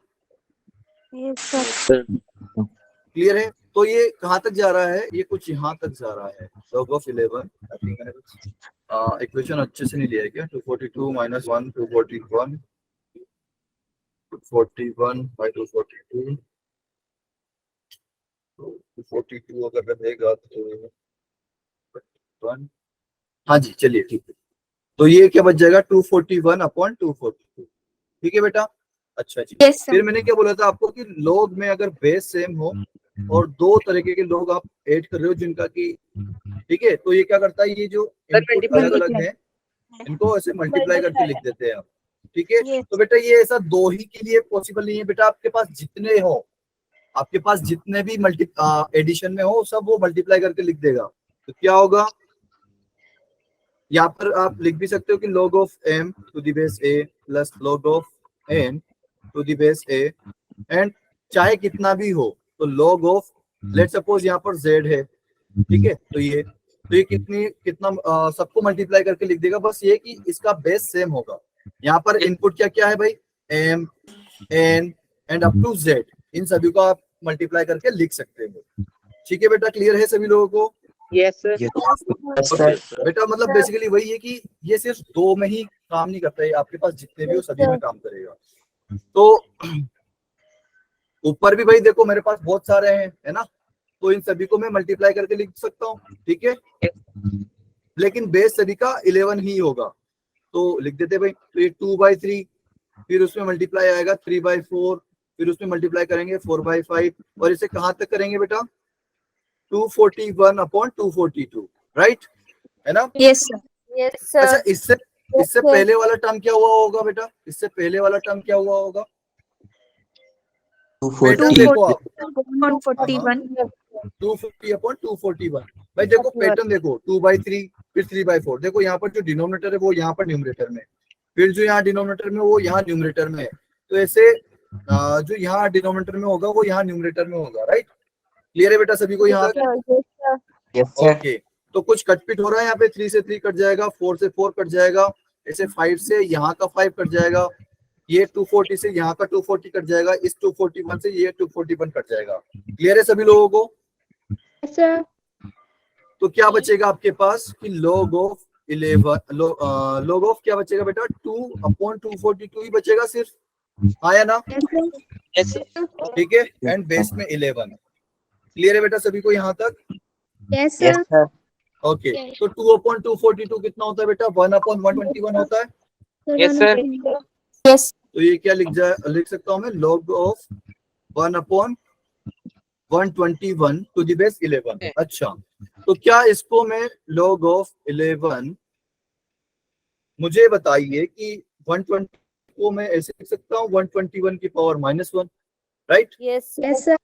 Yes, sir. क्लियर है। तो ये कहाँ तक जा रहा है, ये कुछ यहाँ तक जा रहा है। log ऑफ 11 इक्वेशन अच्छे से नहीं लिया है क्या, 242 माइनस 1 241 241 बाई 242 242 अगर रहेगा तो 1, हाँ जी चलिए ठीक है। तो ये क्या बच जाएगा, 241 अपॉन 242, ठीक है बेटा। अच्छा जी, Yes, sir. फिर मैंने क्या बोला था आपको कि log में अगर बेस सेम हो और दो तरीके के लोग आप ऐड कर रहे हो जिनका की, ठीक है, तो ये क्या करता है, ये जो इनपुट अलग अलग है इनको ऐसे मल्टीप्लाई करके लिख देते हैं आप, ठीक है। Yes. तो बेटा ये ऐसा दो ही के लिए पॉसिबल नहीं है बेटा, आपके पास जितने हो, आपके पास जितने भी एडिशन में हो सब वो मल्टीप्लाई करके लिख देगा। तो क्या होगा, यहाँ पर आप लिख भी सकते हो कि log of m to the base a plus log of n to the base a, and चाहे कितना भी हो तो log ऑफ, लेट सपोज यहाँ पर z है, ठीक है, तो ये कितना सबको मल्टीप्लाई करके लिख देगा, बस ये कि इसका बेस सेम होगा। यहाँ पर इनपुट क्या क्या है भाई, m n and up to z, इन सभी को आप मल्टीप्लाई करके लिख सकते हो, ठीक है बेटा। क्लियर है सभी लोगों को। Yes, sir. Okay. बेटा मतलब बेसिकली वही है कि ये सिर्फ दो में ही काम नहीं करता है, आपके पास जितने भी हो सभी में काम करेगा। तो ऊपर भी भाई देखो मेरे पास बहुत सारे हैं, है ना, तो इन सभी को मैं मल्टीप्लाई करके लिख सकता हूँ, ठीक है, लेकिन बेस सभी का 11 ही होगा। तो लिख देते भाई, तो ये 2/3, फिर उसमें मल्टीप्लाई आएगा 3/4, फिर उसमें मल्टीप्लाई करेंगे 4/5, और इसे कहाँ तक करेंगे बेटा, 241 अपॉन 242, राइट, है ना। Yes, sir. Yes, sir. अच्छा इससे पहले वाला टर्म क्या हुआ होगा बेटा, इससे पहले वाला टर्म क्या हुआ होगा, पैटर्न देखो आप, 141. 250 अपॉन 241। भाई देखो पैटर्न देखो, 2/3 फिर 3/4, देखो यहाँ पर जो डिनोमिनेटर है वो यहाँ पर न्यूमरेटर में, फिर जो यहाँ डिनोमिनेटर में वो यहाँ न्यूमरेटर में है, तो ऐसे जो यहाँ डिनोमिनेटर में होगा वो यहाँ न्यूमरेटर में होगा, राइट। क्लियर है बेटा सभी को यहाँ तक। Yes, sir. ओके, तो कुछ कटपिट हो रहा है यहाँ पे, 3 से 3 कट जाएगा, 4 से 4 कट जाएगा, ऐसे 5 से यहाँ का 5 कट जाएगा, ये 240 से यहाँ का 240 कट जाएगा, इस 241 से ये 241 कट जाएगा। क्लियर है सभी लोगों को। Yes, sir. तो क्या बचेगा आपके पास कि log ऑफ 11 log ऑफ क्या बचेगा बेटा, 2 अपॉन 242 ही बचेगा सिर्फ, हाँ या ना, Yes, sir. ठीक है, एंड बेस में 11। क्लियर है बेटा सभी को यहाँ तक। Yes, sir. sir. ओके, तो 2 अपॉन 242 कितना होता है बेटा, 1 अपॉन 121 होता है। Yes, sir. Yes. तो ये क्या लिख सकता हूँ मैं, log of 1 upon 121 to the base 11। अच्छा, तो क्या इसको मैं log ऑफ 11, मुझे बताइए कि 120 को मैं ऐसे लिख सकता हूँ 121 की power -1, right. Yes, yes, sir.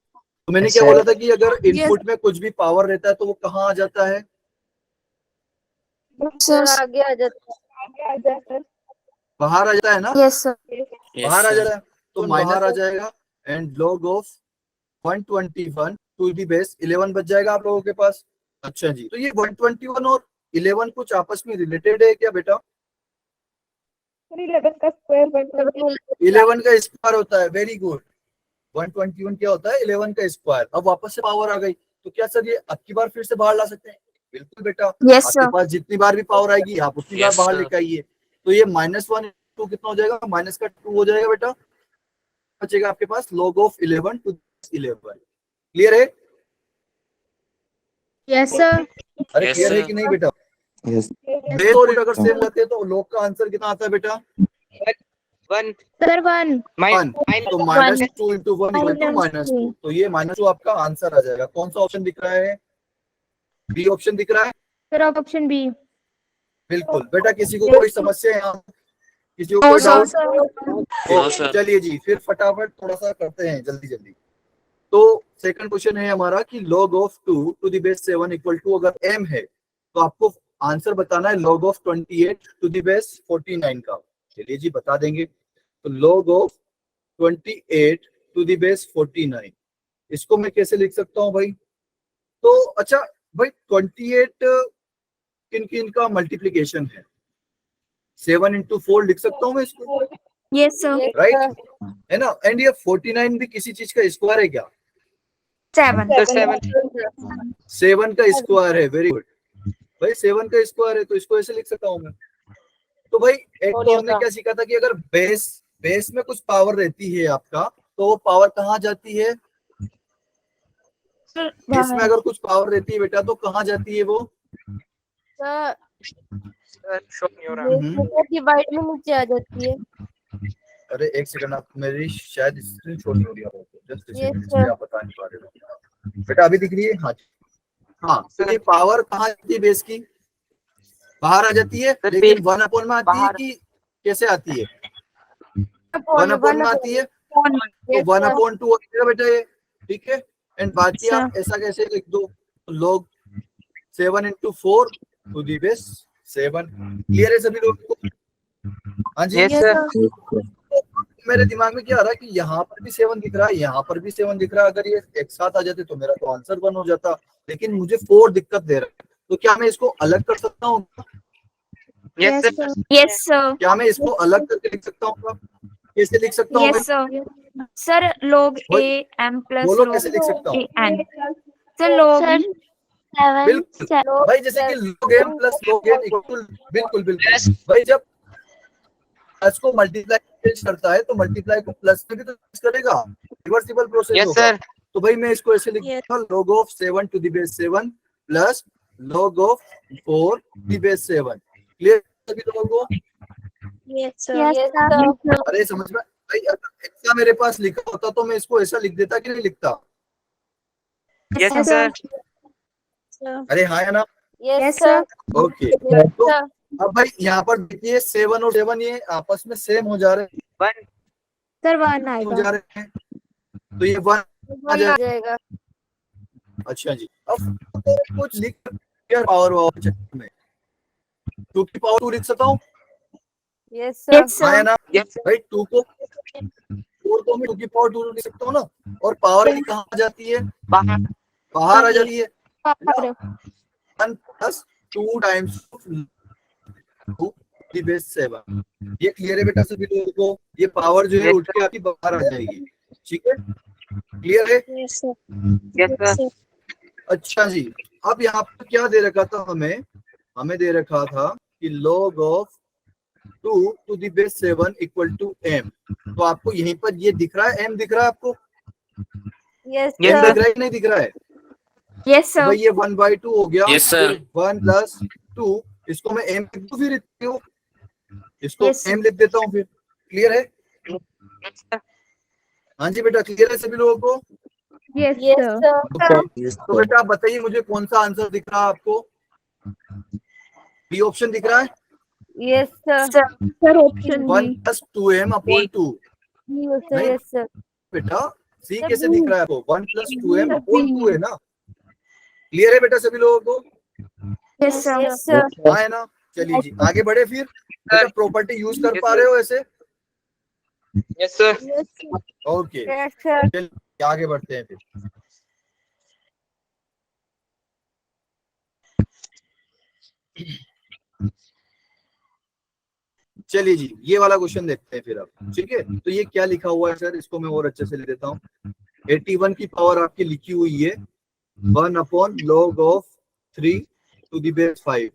तो मैंने क्या बोला था कि अगर इनपुट में कुछ भी पावर रहता है तो वो कहाँ आ जाता है, Sir. आगे आ जाता है। बाहर आ जाता है ना, Yes, sir. बाहर आ जाता है, तो बाहर आ जाएगा, and log of 121 to the base 11 बच जाएगा आप लोगों के पास। अच्छा जी, तो ये 121 और 11 कुछ आपस में रिलेटेड है क्या बेटा, 11 का स्क्वायर 11 का स्क्वायर होता है, वेरी गुड। 121 क्या होता है, 11 का स्क्वायर। अब वापस से पावर आ गई तो क्या सर ये अब की बार फिर से बाहर ला सकते हैं, बिल्कुल बेटा। Yes, आपके sir. पास जितनी बार भी पावर आएगी आप उतनी बार बाहर लेकर आइए, तो ये -1 टू कितना हो जाएगा, माइनस का 2 हो जाएगा बेटा, बचेगा आपके पास log ऑफ 11 टू 11। क्लियर है, Yes, sir. अरे क्लियर है कि नहीं बेटा। बेस और अगर सेम लेते हैं तो log का आंसर कितना आता है बेटा, 1 Sir, 1. वन, तो -2 into 1 equal to -2. -2, तो ये -2 आपका आंसर आ जाएगा। कौन सा ऑप्शन दिख रहा है? बी ऑप्शन दिख रहा है। Sir, option B. बिल्कुल बेटा, किसी को कोई समस्या है यहाँ? किसी को No, कोई sir. डाउट? चलिए जी, फिर फटाफट थोड़ा सा करते हैं जल्दी जल्दी। तो सेकंड क्वेश्चन है हमारा कि log of 2 to the base 7 equal to अगर m है तो आपको आंसर बताना है log of 28 to the base 49 का। चलिए जी बता देंगे। तो log of 28 to the base 49, इसको मैं कैसे लिख सकता हूं भाई? तो अच्छा भाई, 28 किन किन का मल्टीप्लीकेशन है? 7 into 4 लिख सकता हूं मैं इसको, Yes, sir. राइट? है ना? एंड ये 49 भी किसी चीज का स्क्वायर है क्या? 7. सर 7 7 का स्क्वायर है। वेरी गुड भाई, 7 का स्क्वायर है तो इसको ऐसे लिख सकता हूं मैं। तो भाई एक तो हमने क्या सीखा था कि अगर बेस में कुछ पावर रहती है आपका, तो वो पावर कहाँ जाती है? बेस में अगर कुछ पावर रहती है बेटा तो कहाँ जाती है वो? Sir, शो नहीं हो रहा। डिवाइड में नीचे आ जाती है। अरे एक सेकंड, आप मेरी शायद स्क्रीन छोटी हो रही है, जस्ट Yes, इसलिए sir. आप बता नहीं पा रहे हो। बेटा अभी दिख रही है? हाँ हाँ, तो ये पावर कहाँ जाती है? बेस की बाहर आ जाती है, सर, लेकिन बेस 1 अपॉन में आती है बाहर। कि कैसे आती है? 1 अपॉन में आती है, तो 1 अपॉन 2 होगा बेटा ये, ठीक है। एंड बाकी अच्छा। आप ऐसा कैसे लिख दो? log 7 into 4 to the base 7। Clear है सभी लोगों को? हाँ जी। Yes, sir. मेरे दिमाग में क्या आ रहा है कि यहाँ पर भी 7 दिख रहा है, यहाँ पर भी 7 दिख रहा है। अगर ये एक साथ आ जाते तो मेरा तो आंसर 1 हो जाता, लेकिन मुझे 4 दिक्कत दे रहा है। तो क्या मैं इसको अलग कर सकता हूँ? Yes, sir. Yes, sir. क्या मैं इसको अलग करके लिख सकता हूँ? कैसे लिख सकता हूँ? Yes, sir. Sir, log A m plus बोलो log कैसे लिख सकता हूँ? A n. Sir, log Sir, 7. बिल्कुल भाई, जैसे कि log m plus log n equal, बिल्कुल बिल्कुल भाई, जब प्लस को मल्टीप्लाई करता है तो मल्टीप्लाई को प्लस में भी तो करेगा, रिवर्सिबल प्रोसेस Yes, होगा। sir. तो भाई मैं इसको ऐसे लिखूंगा, log of 7 to the base 7 plus log of 4 to the base 7। Clear सभी लोगों को? Yes, sir. अरे समझ में भाई, अगर ऐसा मेरे पास लिखा होता तो मैं इसको ऐसा लिख देता कि नहीं लिखता? Yes, sir. अरे हाँ या ना? Yes, sir. ओके, तो अब भाई यहाँ पर देखिए 7 और 7 ये आपस में सेम हो जा रहे हैं, 1 Sir, 1 हो आएगा। जा रहे हैं, तो ये 1 आ जाएगा। अच्छा जी, अब तो कुछ लिख पावर में 2 की पावर 2 लिख सकता हूँ? Yes, Yes, हाँ या sir. ना? Yes, भाई 2 को 4 को मैं 2 की पावर 2 लिख सकता हूँ ना? और पावर की कहाँ आ जाती है? बाहर। बाहर आ जाती है। Sir. 1 plus 2 times 2 की बेस 7। ये क्लियर है बेटा सभी लोगों को? ये पावर जो है Yes, उठ के आपकी बाहर आ जाएगी, ठीक है? क्लियर है? Yes, sir. Yes, sir. अच्छा जी, अब यहाँ पर क्या दे रखा था हमें दे रखा था कि log of 2 to the base 7 equal to m। तो आपको यहीं पर ये दिख रहा है, m दिख रहा है आपको? Yes, Yes, m sir. दिख रहा है कि नहीं दिख रहा है? Yes, तो sir. भाई ये 1/2 हो गया। Yes, sir. 1 plus 2, इसको मैं m लिख दूं, फिर इसको Yes, sir. m लिख देता हूँ फिर। क्लियर है? Yes, sir. हाँ जी बेटा, क्लियर है सभी लोगों को? Yes, sir. Okay. तो बेटा आप बताइए मुझे कौन सा आंसर दिख रहा है आपको? बी ऑप्शन दिख रहा है? Yes, sir. Sir. Sir, option 1 plus 2m upon 2। Yes, sir. नहीं? Yes, sir. बेटा सी Sir, कैसे B. दिख रहा है आपको? 1 plus 2m Sir, upon B. 2 है ना? क्लियर है बेटा सभी लोगों को? Yes, sir. Yes, sir. हाँ है ना? चलिए जी आगे बढ़े फिर। बेटा प्रॉपर्टी यूज कर पा रहे हो ऐसे? Yes, sir. Yes, sir. Okay, Yes, sir. चलिए आगे बढ़ते हैं फिर। चलिए जी, ये वाला क्वेश्चन देखते हैं फिर अब, ठीक है? तो ये क्या लिखा हुआ है सर, इसको मैं और अच्छे से लिख देता हूँ। 81 की पावर आपकी लिखी हुई है 1 upon log of 3 to the base 5।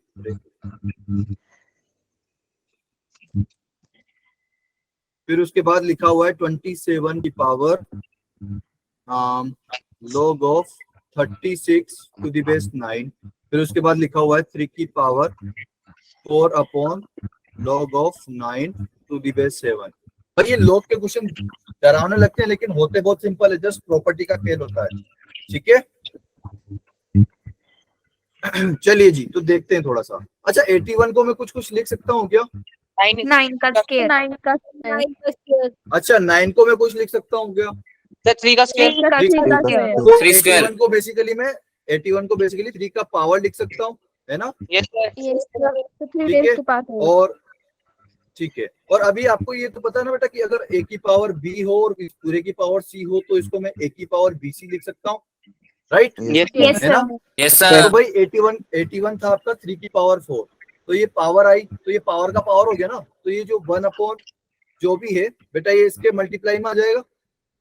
फिर उसके बाद लिखा हुआ है 27 की power log of 36 to the base 9। फिर उसके बाद लिखा हुआ है 3 की power 4 upon log of 9 to the base 7। भाई ये लोग के क्वेश्चन डरावने लगते हैं लेकिन होते बहुत सिंपल है, जस्ट प्रॉपर्टी का खेल होता है, ठीक है। चलिए जी, तो देखते हैं थोड़ा सा। अच्छा 81 को मैं कुछ कुछ लिख सकता हूँ क्या? 9 का स्केयर, 9 का स्क्वायर, अच्छा 9 को मैं कुछ लिख सकता हूँ क्या? सर 3 का स्क्वायर। 3 का ठीक है। स्केयर, तो 3 square। 81 को बेसिकली मैं 81 को बेसिकली 3 का पावर लिख सकता हूँ, है ना? Yes sir. yes sir, तो 3 ठीक है। raised to power 8, और ठीक है, और अभी आपको ये तो पता है ना बेटा कि अगर a की पावर b हो और इस पूरे की पावर c हो तो इसको मैं a की पावर bc लिख सकता हूँ, राइट? यस यस है ना? सर, यस तो सर। भाई 81 था आपका 3 की पावर 4, तो ये पावर आई तो ये पावर का पावर हो गया ना, तो ये जो 1 अपॉन जो भी है बेटा ये इसके मल्टीप्लाई में आ जाएगा।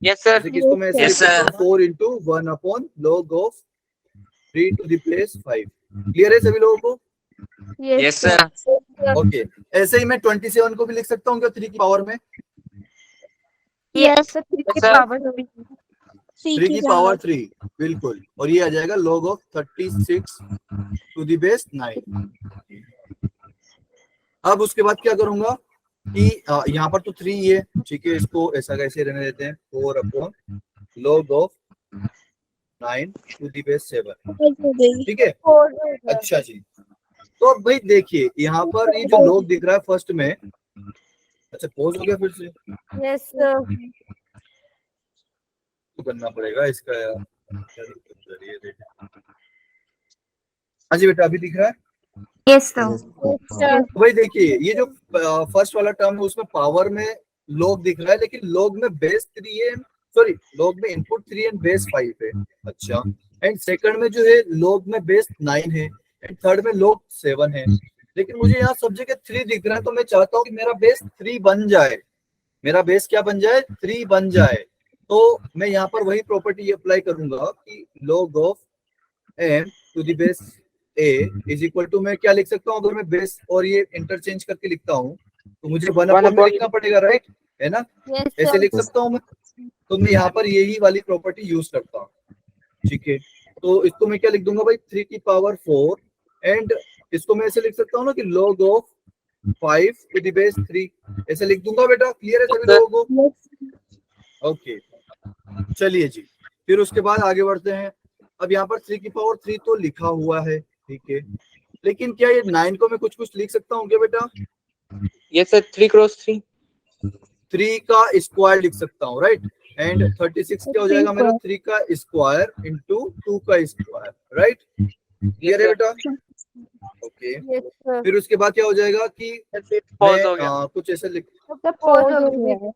Yes sir. जैसे कि इसको मैं ऐसे Yes, लिख सकता sir. हूँ 4 into 1 upon log of 3 to the place 5। Clear है सभी लोगों को? Yes sir. ओके, ऐसे ही मैं 27 को भी लिख सकता हूँ क्या 3 की पावर में? यस, 3 की sir. पावर 3 की पावर 3, बिल्कुल, और ये आ जाएगा log of 36 to the base 9। अब उसके बाद क्या करूंगा कि यहाँ पर तो 3 ही है, ठीक है, इसको ऐसा कैसे रहने देते हैं 4 upon log of 9 to the base 7, ठीक है। अच्छा जी, तो अब भाई देखिए यहाँ पर ये जो log दिख रहा है फर्स्ट में, अच्छा पोज हो गया फिर से, yes sir, तो करना पड़ेगा इसका यार, क्या दिक्कत आ रही है देख। हाँ जी बेटा अभी दिख रहा है? यस सर, yes sir, तो भाई देखिए ये जो फर्स्ट वाला टर्म है उसमें पावर में log दिख रहा है लेकिन log में बेस 3 है, सॉरी log में इनपुट 3 एंड बेस 5 है। अच्छा, एंड सेकंड में जो है log में बेस 9 है एंड थर्ड में log 7 है, लेकिन मुझे यहाँ सब जगह 3 दिख रहा है, तो मैं चाहता हूँ कि मेरा बेस 3 बन जाए, मेरा बेस क्या बन जाए 3 बन जाए। तो मैं यहाँ पर वही प्रॉपर्टी अप्लाई करूंगा कि log of m to the base a is equal to, मैं क्या लिख सकता हूँ अगर मैं बेस और ये इंटरचेंज करके लिखता हूँ तो मुझे 1 अपॉन में लिखना पड़ेगा, राइट, है ना? yes ऐसे sir, लिख सकता हूँ मैं, तो मैं यहाँ पर यही वाली प्रॉपर्टी यूज करता हूँ, ठीक है। तो इसको मैं क्या लिख दूंगा भाई 3 की पावर 4 एंड इसको मैं ऐसे लिख सकता हूँ ना कि log of 5 to the base 3, ऐसे लिख दूंगा बेटा। क्लियर है सभी लोगों को? ओके, चलिए जी, फिर उसके बाद आगे बढ़ते हैं। अब यहाँ पर 3 की पावर 3 तो लिखा हुआ है, ठीक है, लेकिन क्या ये 9 को मैं कुछ कुछ लिख सकता हूँ क्या बेटा? Yes sir 3 cross 3। 3 का स्क्वायर लिख सकता हूँ, राइट, एंड 36 क्या हो जाएगा मेरा 3 का स्क्वायर इंटू 2 का स्क्वायर, राइट? क्लियर है बेटा? ओके, yes sir, फिर उसके बाद क्या हो जाएगा कि पॉज हो गया। मैं कुछ ऐसे लिख, the pause हो गया है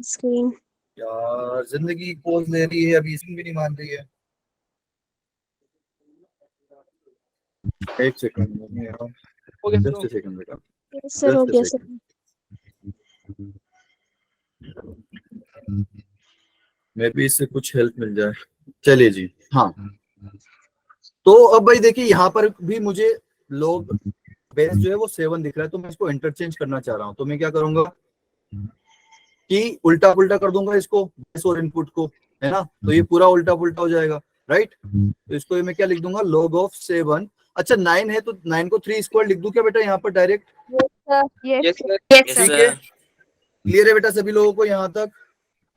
screen, यार जिंदगी पोज ले रही है अभी, इसमें भी नहीं मान रही है। एक सेकंड, हो गया जस्ट sir। सेकंड बेटा, yes sir, हो Just a गया sir, second. मे भी इससे कुछ हेल्प मिल जाए। चलिए जी, हाँ, तो अब भाई देखिए यहाँ पर भी मुझे log बेस जो है वो 7 दिख रहा है, तो मैं इसको इंटरचेंज करना चाह रहा हूँ, तो मैं क्या करूंगा कि उल्टा पुल्टा कर दूंगा इसको, बेस और इनपुट को, है ना? तो ये पूरा उल्टा पुल्टा हो जाएगा, राइट? तो इसको मैं क्या लिख दूंगा log ऑफ 7। अच्छा 9 है तो 9 को 3 स्क्वायर लिख दूं क्या बेटा यहाँ पर direct? sir, yes yes sir, sir. Yes yes sir, ठीक है, सर। क्लियर है बेटा सभी लोगों को यहाँ तक?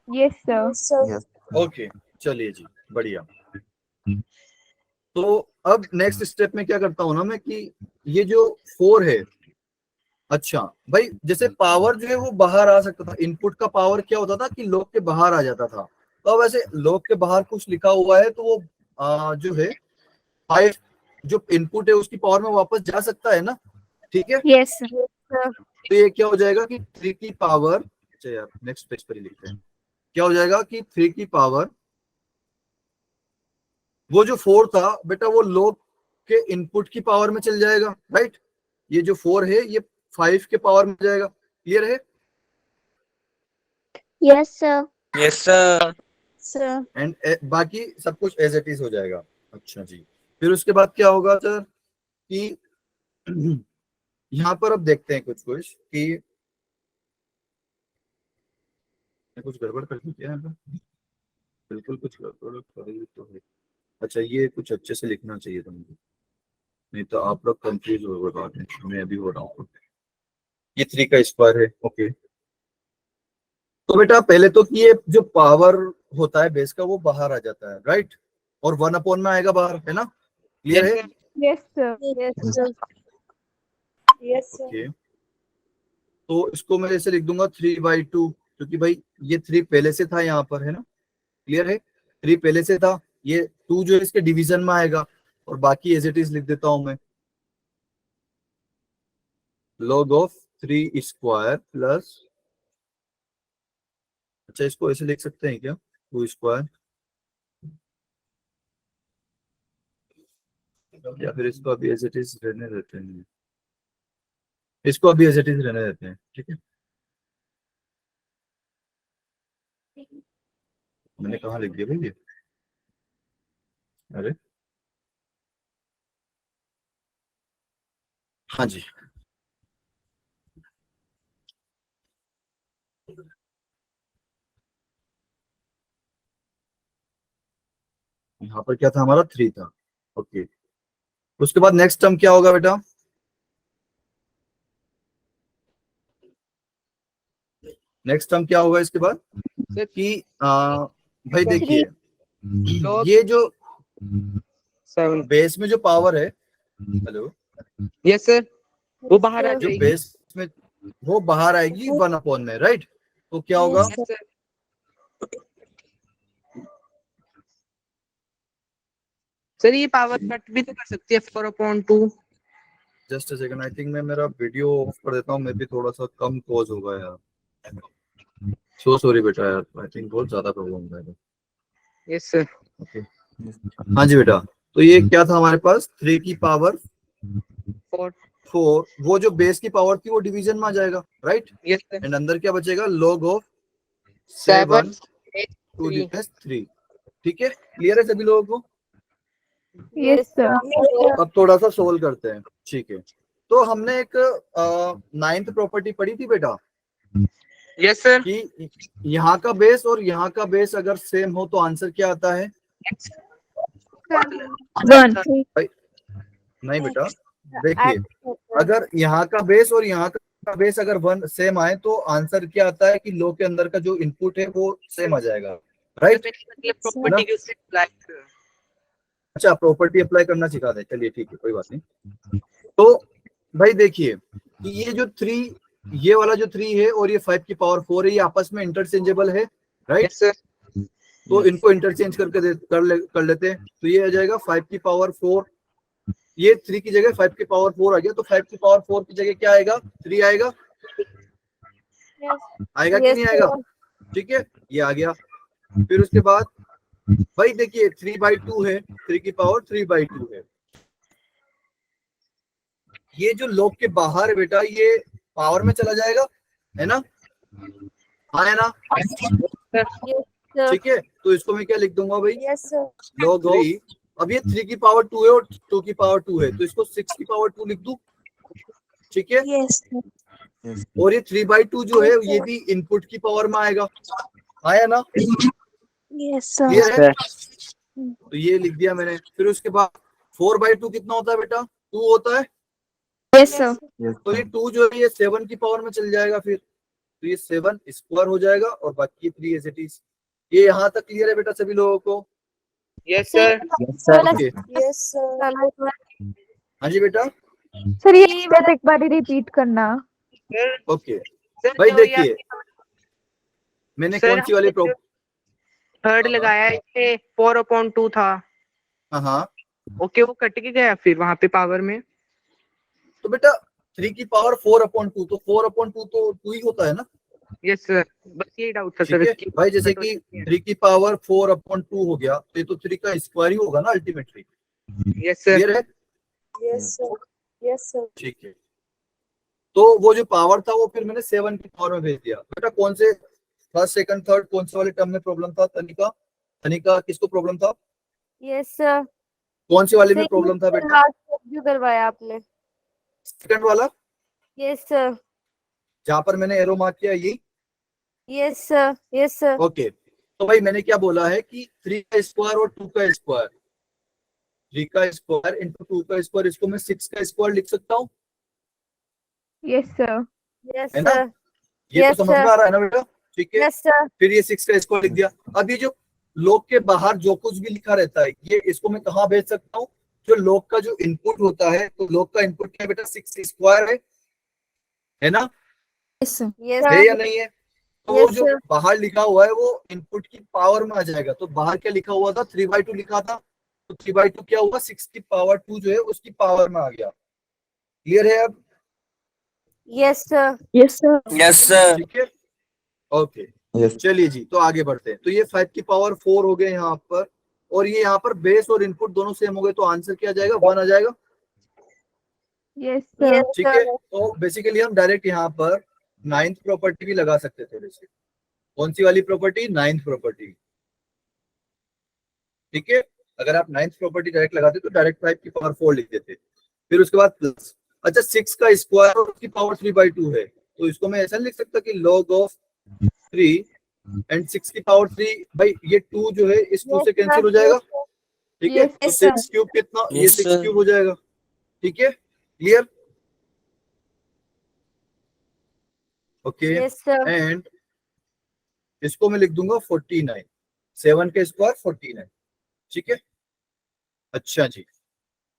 yes sir, ओके, चलिए जी, बढ़िया। तो अब नेक्स्ट स्टेप में क्या करता हूँ ना मैं कि ये जो 4 है, अच्छा भाई जैसे पावर जो है वो बाहर आ सकता था, इनपुट का पावर क्या होता था कि log के बाहर आ जाता था, तो अब ऐसे log के बाहर कुछ लिखा हुआ है तो वो जो है 5 जो इनपुट है उसकी पावर में वापस जा सकता है ना, ठीक है? यस सर, तो ये क्या हो जाएगा कि 3 की पावर, अच्छा यार नेक्स्ट पेज पर ही लिखते हैं, क्या हो जाएगा कि 3 की पावर, वो जो 4 था बेटा वो log के इनपुट की पावर में चल जाएगा, राइट? ये जो 4 है ये 5 के पावर में जाएगा। क्लियर है? yes sir, yes sir. sir, and बाकी सब कुछ एज इट इज हो जाएगा। अच्छा जी, फिर उसके बाद क्या होगा सर कि यहाँ पर अब देखते हैं कुछ कुछ कि कुछ गड़बड़ कर दी क्या है? बिल्कुल कुछ गड़बड़ करी तो है। अच्छा ये कुछ अच्छे से लिखना चाहिए था मुझे, नहीं तो आप लोग कंफ्यूज हो गए, मैं अभी हो रहा हूँ। ये 3 का स्क्वायर है, ओके, तो बेटा पहले तो कि ये जो पावर होता है बेस का वो बाहर आ जाता है, राइट, और 1 में आएगा बाहर, है ना, क्लियर है? Yes, sir. Yes, sir. Yes, sir. Okay, तो इसको मैं ऐसे लिख दूंगा 3/2, क्योंकि भाई ये 3 पहले से था यहाँ पर, है ना, क्लियर है, 3 पहले से था, ये 2 जो है इसके डिवीजन में आएगा, और बाकी एज इट इज लिख देता हूं मैं, log ऑफ 3 स्क्वायर प्लस, अच्छा इसको ऐसे लिख सकते हैं क्या, 2 स्क्वायर, या फिर इसको अभी एज इट इज रहने देते हैं, इसको अभी एज इट इज रहने देते हैं, ठीक है। मैंने कहाँ लिख दिया भाई ये, अरे हाँ जी, यहाँ पर क्या था हमारा, 3 था, ओके। उसके बाद नेक्स्ट टर्म क्या होगा बेटा, नेक्स्ट टर्म क्या होगा इसके बाद कि भाई देखिए ये जो 7. बेस में जो पावर है, हेलो, यस सर, वो बाहर आ जो जाएगी. बेस में वो बाहर आएगी 1 में, राइट, तो क्या होगा, Yes, sir. सर ये पावर कट भी तो कर सकती है 4/2. Just a second, I think मैं मेरा वीडियो ऑफ कर देता हूँ, मे भी थोड़ा सा कम पॉज होगा यार, सो सॉरी बेटा यार, आई थिंक बहुत ज्यादा प्रॉब्लम हो रहा है। Yes sir. ओके, हाँ जी बेटा, तो ये क्या था हमारे पास, 3 की पावर 4. 4, वो जो बेस की पावर थी वो डिवीजन में आ जाएगा, राइट, यस सर. एंड अंदर क्या बचेगा, log of 7 7 to the base 3, ठीक है, क्लियर है सभी लोगों को? Yes, sir. अब थोड़ा सा सोल्व करते हैं, ठीक है। तो हमने एक 9th प्रॉपर्टी पढ़ी थी बेटा, यस सर. कि यहाँ का बेस और यहाँ का बेस अगर सेम हो तो आंसर क्या आता है, 1. नहीं बेटा, देखिए अगर यहाँ का बेस और यहाँ का बेस अगर 1 सेम आए तो आंसर क्या आता है कि लो के अंदर का जो इनपुट है वो सेम आ जाएगा, राइट। अच्छा, प्रॉपर्टी अप्लाई करना सिखा दे, चलिए ठीक है, कोई बात नहीं। तो भाई देखिए कि ये जो 3, ये वाला जो 3 है और ये 5 की पावर 4 है, ये आपस में इंटरचेंजेबल है, राइट। Yes sir. तो इनको इंटरचेंज करके कर लेते हैं, तो ये आ जाएगा 5 की पावर 4, ये 3 की जगह 5 की पावर 4 आ गया, तो 5 की पावर 4 की जगह क्या आएगा, 3 आएगा, आएगा कि नहीं आएगा, ठीक है, ये आ गया। फिर उसके बाद भाई देखिए 3/2 है, 3 की पावर 3/2 है, ये जो लॉग के बाहर है बेटा ये पावर में चला जाएगा, है ना, हाँ है ना, ठीक है। तो इसको मैं क्या लिख दूंगा भाई, Yes, sir. log ऑफ, अब ये 3 की पावर 2 है और 2 की पावर 2 है, तो इसको 6 की पावर 2 लिख दूं, ठीक है। Yes, sir. और ये 3/2 जो है ये भी इनपुट की पावर में आएगा, आया ना, Yes, sir. क्लियर है, तो ये लिख दिया मैंने। फिर उसके बाद 4/2 कितना होता है बेटा, 2 होता है, Yes, sir. तो ये 2 जो है ये 7 की पावर में चल जाएगा, फिर तो ये 7 स्क्वायर हो जाएगा और बाकी 3 एज इट इज। ये यहाँ तक क्लियर है बेटा सभी लोगों को? Yes sir. Okay, Yes, sir. हाँ जी बेटा, सर ये बात एक बार रिपीट करना। ओके। भाई देखिए मैंने सर, कौन सी वाली थर्ड लगाया है, 4/2 था। हाँ, ओके, वो कट के गया फिर वहां पे पावर में। तो बेटा 3 की पावर 4/2, तो 4/2 तो 2 ही होता है ना, यस सर, बस यही डाउट था ठीक सर। है भाई, जैसे कि 3 की पावर 4/2 हो गया तो ये तो 3 का स्क्वायर ही होगा ना अल्टीमेटली, यस सर. क्लियर है, Yes, sir. Yes, sir. ठीक है। तो वो जो पावर था वो फिर मैंने 7 की पावर में भेज दिया। बेटा कौन से फर्स्ट सेकंड थर्ड कौन से वाले टर्म में प्रॉब्लम था, तनिका, तनिका किसको प्रॉब्लम था, Yes, sir. कौन सी वाले में प्रॉब्लम था बेटा, जो करवाया आपने? सेकंड वाला Yes, sir. जहां पर मैंने एरो मार्क किया, ये Yes, sir. Yes, sir. Okay. तो भाई मैंने क्या बोला है कि 3 का स्क्वायर और 2 का स्क्वायर, 3 का स्क्वायर इंटू 2 का स्क्वायर, इसको मैं 6 का स्क्वायर लिख सकता हूँ, Yes, sir. Yes, है ना? sir. ये Yes, तो समझ में sir. आ रहा है ना बेटा, ठीक है। Yes, sir. फिर ये 6 का स्क्वायर लिख दिया। अब ये जो लॉग के बाहर जो कुछ भी लिखा रहता है, ये इसको मैं कहाँ भेज सकता हूँ? जो लॉग का जो इनपुट होता है, तो लॉग का इनपुट क्या है बेटा? 6 स्क्वायर है ना? Yes, है sir. या नहीं है? तो वो Yes, जो sir. बाहर लिखा हुआ है वो इनपुट की पावर में आ जाएगा। तो बाहर क्या लिखा हुआ था? 3/2 लिखा था, तो 3/2 क्या हुआ? 6 की पावर 2 जो है उसकी पावर में आ गया। क्लियर है अब? Yes, sir. Yes, sir. Yes, sir. ठीक है, ओके। चलिए जी, तो आगे बढ़ते हैं। तो ये 5 की पावर 4 हो गए यहाँ पर, और ये यहाँ पर बेस और इनपुट दोनों सेम हो गए, तो आंसर क्या आ जाएगा? 1 आ जाएगा। Yes, sir. Yes, ठीक sir. है, तो बेसिकली हम डायरेक्ट यहाँ पर 9th प्रॉपर्टी भी लगा सकते थे वैसे। कौन सी वाली प्रॉपर्टी? 9th property. ठीक है, अगर आप 9th प्रॉपर्टी डायरेक्ट लगाते तो डायरेक्ट 5 की पावर 4 लिख देते, फिर उसके बाद प्लस। अच्छा, 6 का स्क्वायर और उसकी पावर 3/2 है, तो इसको मैं ऐसा नहीं लिख सकता कि log ऑफ 3 एंड 6 की पावर 3। भाई ये 2 जो है इस 2 से कैंसिल हो जाएगा। ठीक है, Yes, तो sir. 6 क्यूब कितना? ये Yes, 6 sir. क्यूब हो जाएगा। ठीक है, clear? Okay, Yes, sir. And इसको मैं लिख दूंगा 49। 7 का स्क्वायर 49। ठीक है, अच्छा जी।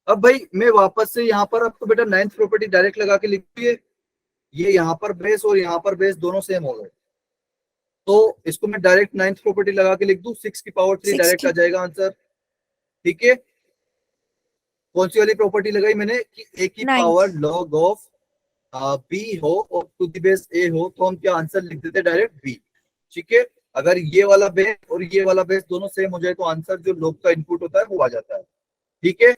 अब भाई मैं वापस से यहाँ पर आपको बेटा 9th प्रॉपर्टी डायरेक्ट लगा के लिख दिए। ये यहाँ पर बेस और यहाँ पर बेस दोनों सेम हो गए, तो इसको मैं डायरेक्ट 9th प्रॉपर्टी लगा के लिख दूं। 6 की पावर 3 डायरेक्ट आ जाएगा आंसर। ठीक है, कौन सी वाली प्रॉपर्टी लगाई मैंने? कि a की 9th. Power log of b हो और टू द बेस a हो, तो हम क्या आंसर लिख देते? Direct b। ठीक है, अगर ये वाला बेस और ये वाला बेस दोनों सेम हो जाए तो आंसर जो log का इनपुट होता है वो आ जाता है। ठीक है,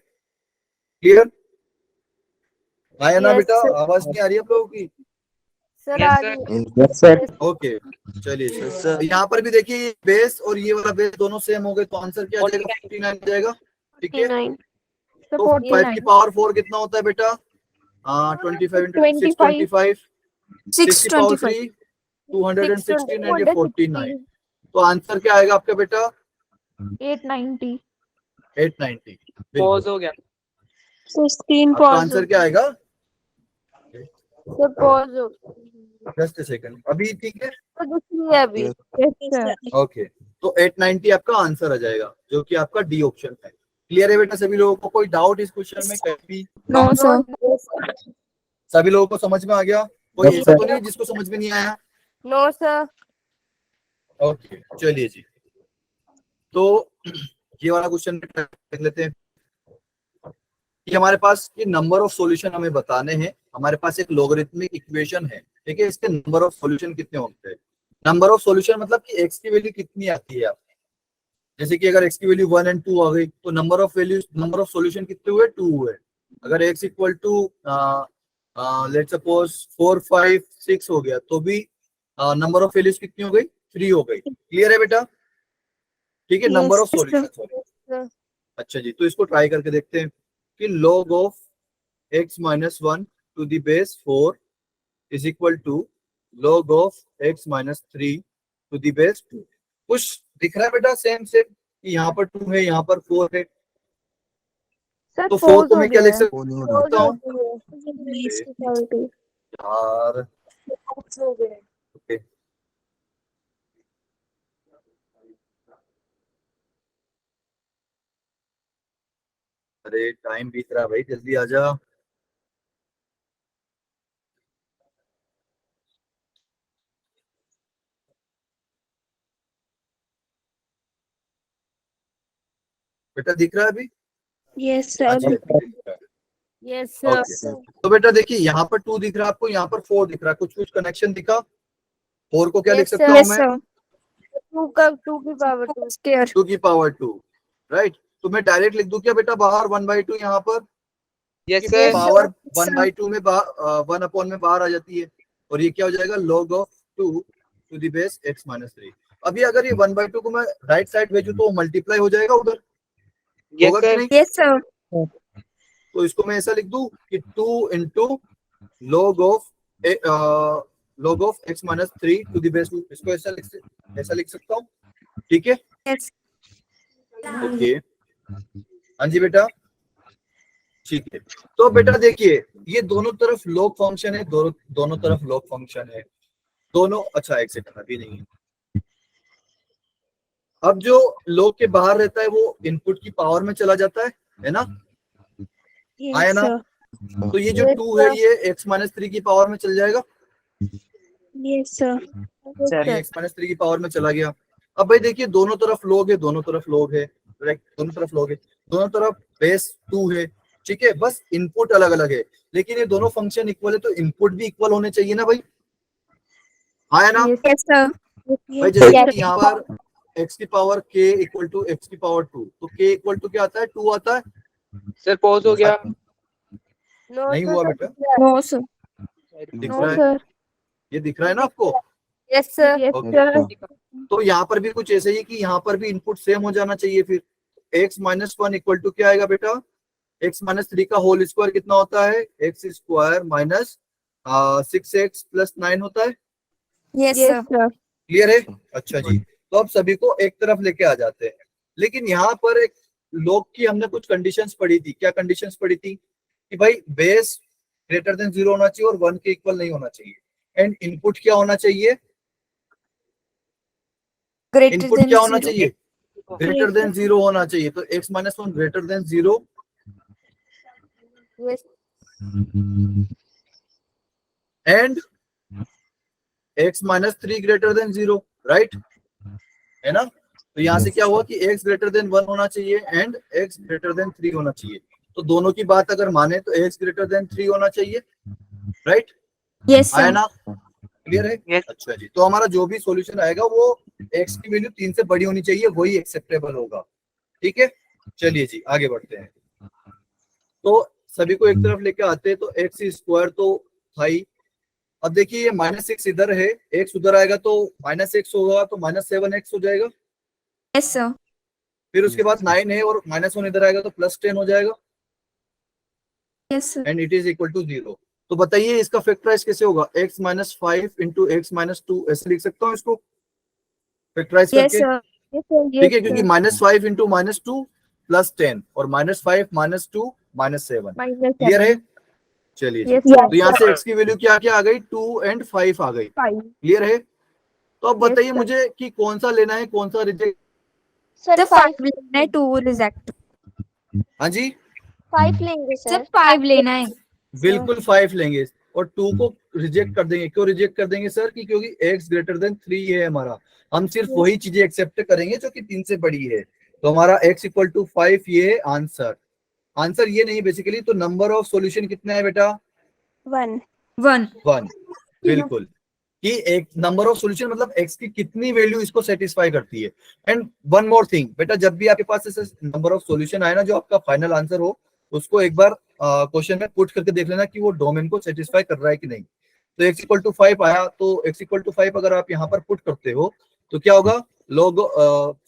क्लियर? आया ना Yes, बेटा? sir. आवाज नहीं आ रही है आप लोगों की? Sir, Yes, are sir. you? Yes, sir. Okay, चलिए जी। Yes, sir. यहाँ पर भी देखिए बेस और ये वाला बेस दोनों सेम हो गए, तो आंसर क्या आ जाएगा? 49 आ जाएगा। ठीक है, 49. तो 5 की पावर 4 कितना होता है बेटा? 25 into 6 25। 6 की पावर 3 216 एंड ये 49। तो आंसर क्या आएगा आपका बेटा? 890. 890। Pause हो गया. So, screen आपका pause. आंसर क्या आएगा? So, pause. जस्ट सेकंड, अभी ठीक है। तो दूसरी है अभी. Yes, sir. ओके, तो 890 आपका आंसर आ जाएगा, जो कि आपका डी ऑप्शन है। क्लियर है बेटा सभी लोगों को? कोई डाउट इस क्वेश्चन में कहीं? No, sir. सभी लोगों को समझ में आ गया? कोई ऐसा तो नहीं जिसको समझ में नहीं आया? No, sir. ओके, चलिए जी। तो ये वाला क्वेश्चन देख लेते हैं कि हमारे पास ये नंबर ऑफ सॉल्यूशन हमें बताने हैं। हमारे पास एक लॉगरिथमिक इक्वेशन है, ठीक है। इसके नंबर ऑफ सॉल्यूशन कितने होते हैं? नंबर ऑफ सॉल्यूशन मतलब कि x की वैल्यू कितनी आती है आप, जैसे कि अगर x की वैल्यू 1 और 2 आ गई तो नंबर ऑफ सॉल्यूशन कितने हुए? 2 हुए। अगर x equal to let's suppose 4 5 6 हो गया तो भी नंबर ऑफ वैल्यूज कितनी हो गई? 3 हो गई। क्लियर है बेटा? ठीक है, नंबर ऑफ सॉल्यूशन। अच्छा जी, तो इसको ट्राई करके देखते हैं कि log of x minus 1 to the base 4 is equal to log of x minus 3 to the base 2। कुछ दिख रहा है बेटा? सेम कि यहाँ पर 2 है, यहाँ पर 4 है, Sir, तो 4 को pause मैं हो क्या लिख गया है. सकता हूँ यार? ओके, अरे टाइम बीत रहा है भाई, जल्दी आ जा। बेटा दिख रहा है अभी? Yes, हाँ sir. जी, अभी दिख रहा है। Yes, sir. ओके, तो बेटा देखिए यहाँ पर 2 दिख रहा है आपको, यहाँ पर 4 दिख रहा है, कुछ कनेक्शन दिखा? 4 को क्या लिख Yes, सकता sir. हूँ Yes, मैं? sir. 2 की पावर 2. Square. 2 की पावर 2, राइट। तो मैं डायरेक्ट लिख दूं क्या बेटा बाहर 1/2 यहाँ पर? Yes, कि sir. Power Yes, sir. 1/2 में 1 अपॉन में बाहर आ जाती है, और ये क्या हो जाएगा? log of 2 to the base x minus 3। अभी अगर ये 1/2 को मैं राइट साइड भेजूं तो मल्टीप्लाई हो जाएगा उधर, Yes, होगा कि sir. नहीं? Yes, sir. तो इसको मैं ऐसा लिख दूं कि 2 into log of x minus 3 to the base 2। इसको ऐसा लिख सकता हूँ, ठीक है? Yes. ओके, हाँ जी बेटा, ठीक है। तो बेटा देखिए ये दोनों तरफ लॉग फंक्शन है, दोनों तरफ लॉग फंक्शन है। दोनों, अच्छा एक सेकंड अभी नहीं है। अब जो log के बाहर रहता है वो इनपुट की पावर में चला जाता है ना, आया Yes, ना। sir. तो ये जो Yes, 2 है sir. ये x माइनस 3 की पावर में चल जाएगा, Yes, sir. Yes, Sir. ये sir. x माइनस 3 की पावर में चला गया। अब भाई देखिए दोनों तरफ log है, दोनों तरफ log है, राइट, दोनों तरफ log है, दोनों तरफ बेस 2 है, ठीक है, बस इनपुट अलग अलग है, लेकिन ये दोनों फंक्शन इक्वल है तो इनपुट भी इक्वल होने चाहिए ना भाई, आया ना। Yes, sir. भाई जैसे कि यहाँ पर x की power k equal to x की पावर 2, तो k इक्वल टू क्या आता है, 2 आता है, सर पॉज हो गया। No, नहीं sir. हुआ बेटा, No, sir. दिख No, रहा है, sir. ये दिख रहा है ना आपको। Yes, sir. Yes, Okay. sir. तो यहाँ पर भी कुछ ऐसे ही कि यहाँ पर भी इनपुट सेम हो जाना चाहिए, फिर x माइनस 1 इक्वल टू क्या आएगा बेटा, x माइनस 3 का होल स्क्वायर कितना होता है, x square minus 6x plus 9 होता है, Yes, Yes, sir. sir. Clear है। अच्छा जी, तो अब सभी को एक तरफ लेके आ जाते हैं, लेकिन यहाँ पर एक log की हमने कुछ कंडीशंस पढ़ी थी, क्या कंडीशंस पढ़ी थी कि भाई बेस ग्रेटर देन 0 होना चाहिए और 1 के इक्वल नहीं होना चाहिए, एंड इनपुट क्या होना चाहिए, Greater इनपुट than क्या होना 0. चाहिए, ग्रेटर देन 0 होना चाहिए, तो x minus 1 greater than 0 Yes. And x minus 3 greater than 0, right, है ना। तो यहाँ से क्या हुआ कि x ग्रेटर देन 1 होना चाहिए एंड x ग्रेटर देन 3 होना चाहिए, तो दोनों की बात अगर माने तो x ग्रेटर देन 3 होना चाहिए, राइट, Yes, आया sir. ना, क्लियर है। Yes. अच्छा जी, तो हमारा जो भी सॉल्यूशन आएगा वो x की वैल्यू 3 से बड़ी होनी चाहिए, वही एक्सेप्टेबल होगा, ठीक है। चलिए जी आगे बढ़ते हैं, तो सभी को एक तरफ लेके आते हैं, तो एक्स स्क्वायर तो भाई, अब देखिए ये -6 इधर है, एक्स उधर आएगा तो -x होगा, तो -7x हो जाएगा, Yes, sir. फिर उसके बाद 9 है और -1 इधर आएगा तो +10 हो जाएगा, Yes, sir. And it is equal to 0। तो बताइए इसका फैक्टराइज कैसे होगा, x minus 5 into x minus 2, ऐसे लिख सकता हूँ इसको फैक्टराइज Yes, करके, sir. Yes, sir. ठीक है, Yes, क्योंकि sir. -5 इंटू -2 +10 और -5 -2 -7, Minus क्लियर है। 7. चलिए जी, Yes, तो यहाँ sir. से x की वैल्यू क्या क्या आ गई, 2 एंड 5 आ गई, 5. क्लियर है। तो अब Yes, बताइए sir. मुझे कि कौन सा लेना है, कौन सा रिजेक्ट, Sir, Sir, 5. 5 लेना है, 2 reject. हाँ जी 5 लेंगे Sir, sir. 5 लेना है. बिल्कुल 5 लेंगे और 2 को रिजेक्ट कर देंगे, क्यों रिजेक्ट कर देंगे सर, कि क्योंकि x ग्रेटर देन 3 है हमारा, हम सिर्फ वही चीजें एक्सेप्ट करेंगे जो कि 3 से बड़ी है, तो हमारा x इक्वल टू 5 ये है आंसर, आंसर ये नहीं बेसिकली, तो नंबर ऑफ सॉल्यूशन कितना है बेटा, 1. 1. 1, बिल्कुल, कि एक नंबर ऑफ सॉल्यूशन मतलब x की कितनी वैल्यू इसको सेटिस्फाई करती है। एंड वन मोर थिंग बेटा, जब भी आपके पास ऐसे नंबर ऑफ सॉल्यूशन आए ना जो आपका फाइनल आंसर हो, उसको एक बार क्वेश्चन में पुट करके देख लेना कि वो डोमेन को सेटिस्फाई कर रहा है कि नहीं। तो x इक्वल टू 5 आया, तो x इक्वल टू 5 अगर आप यहाँ पर पुट करते हो तो क्या होगा, log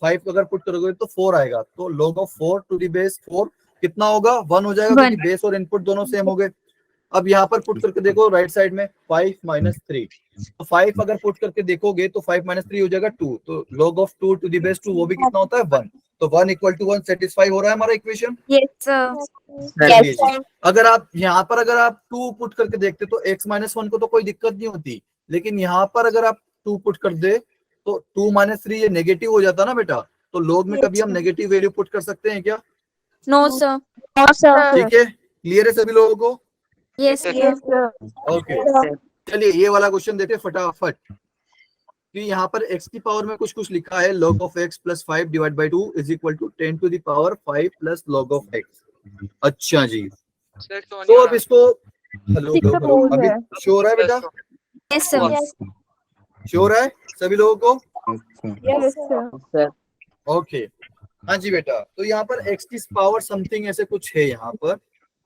5 अगर पुट करोगे तो 4 आएगा, तो log of 4 to the base 4 कितना होगा, 1 हो जाएगा, क्योंकि बेस और इनपुट दोनों सेम हो गए। अब यहाँ पर पुट करके देखो राइट साइड में 5 माइनस 3, तो 5 अगर पुट करके देखोगे तो 5 माइनस 3 हो जाएगा 2, तो log of 2 to the base 2 वो भी कितना होता है 1, तो 1 इक्वल टू 1 सेटिस्फाई हो रहा है हमारा इक्वेशन। Yes, sir. चलिए जी, अगर आप यहाँ पर अगर आप 2 पुट करके देखते तो x माइनस 1 को तो कोई दिक्कत नहीं होती, लेकिन यहाँ पर अगर आप 2 पुट कर दे तो 2 माइनस 3 ये नेगेटिव हो जाता ना बेटा, तो log में कभी हम नेगेटिव वैल्यू पुट कर सकते हैं क्या, No, sir. No, sir. ठीक है, क्लियर है सभी लोगों को, Yes, sir. Yes, sir. Okay. चलिए ये वाला क्वेश्चन देखते हैं फटाफट, कि यहाँ पर x की पावर में कुछ कुछ लिखा है, log of x plus 5 divide by 2 is equal to 10 to the power 5 plus log of x। अच्छा जी, सर तो तो अब इसको हेलो Six हेलो suppose अभी है. श्योर है बेटा, Yes, sir. Yes, श्योर है सभी लोगों को, yes, sir. Sir okay. हाँ जी बेटा, तो यहाँ पर x की पावर समथिंग ऐसे कुछ है यहाँ पर,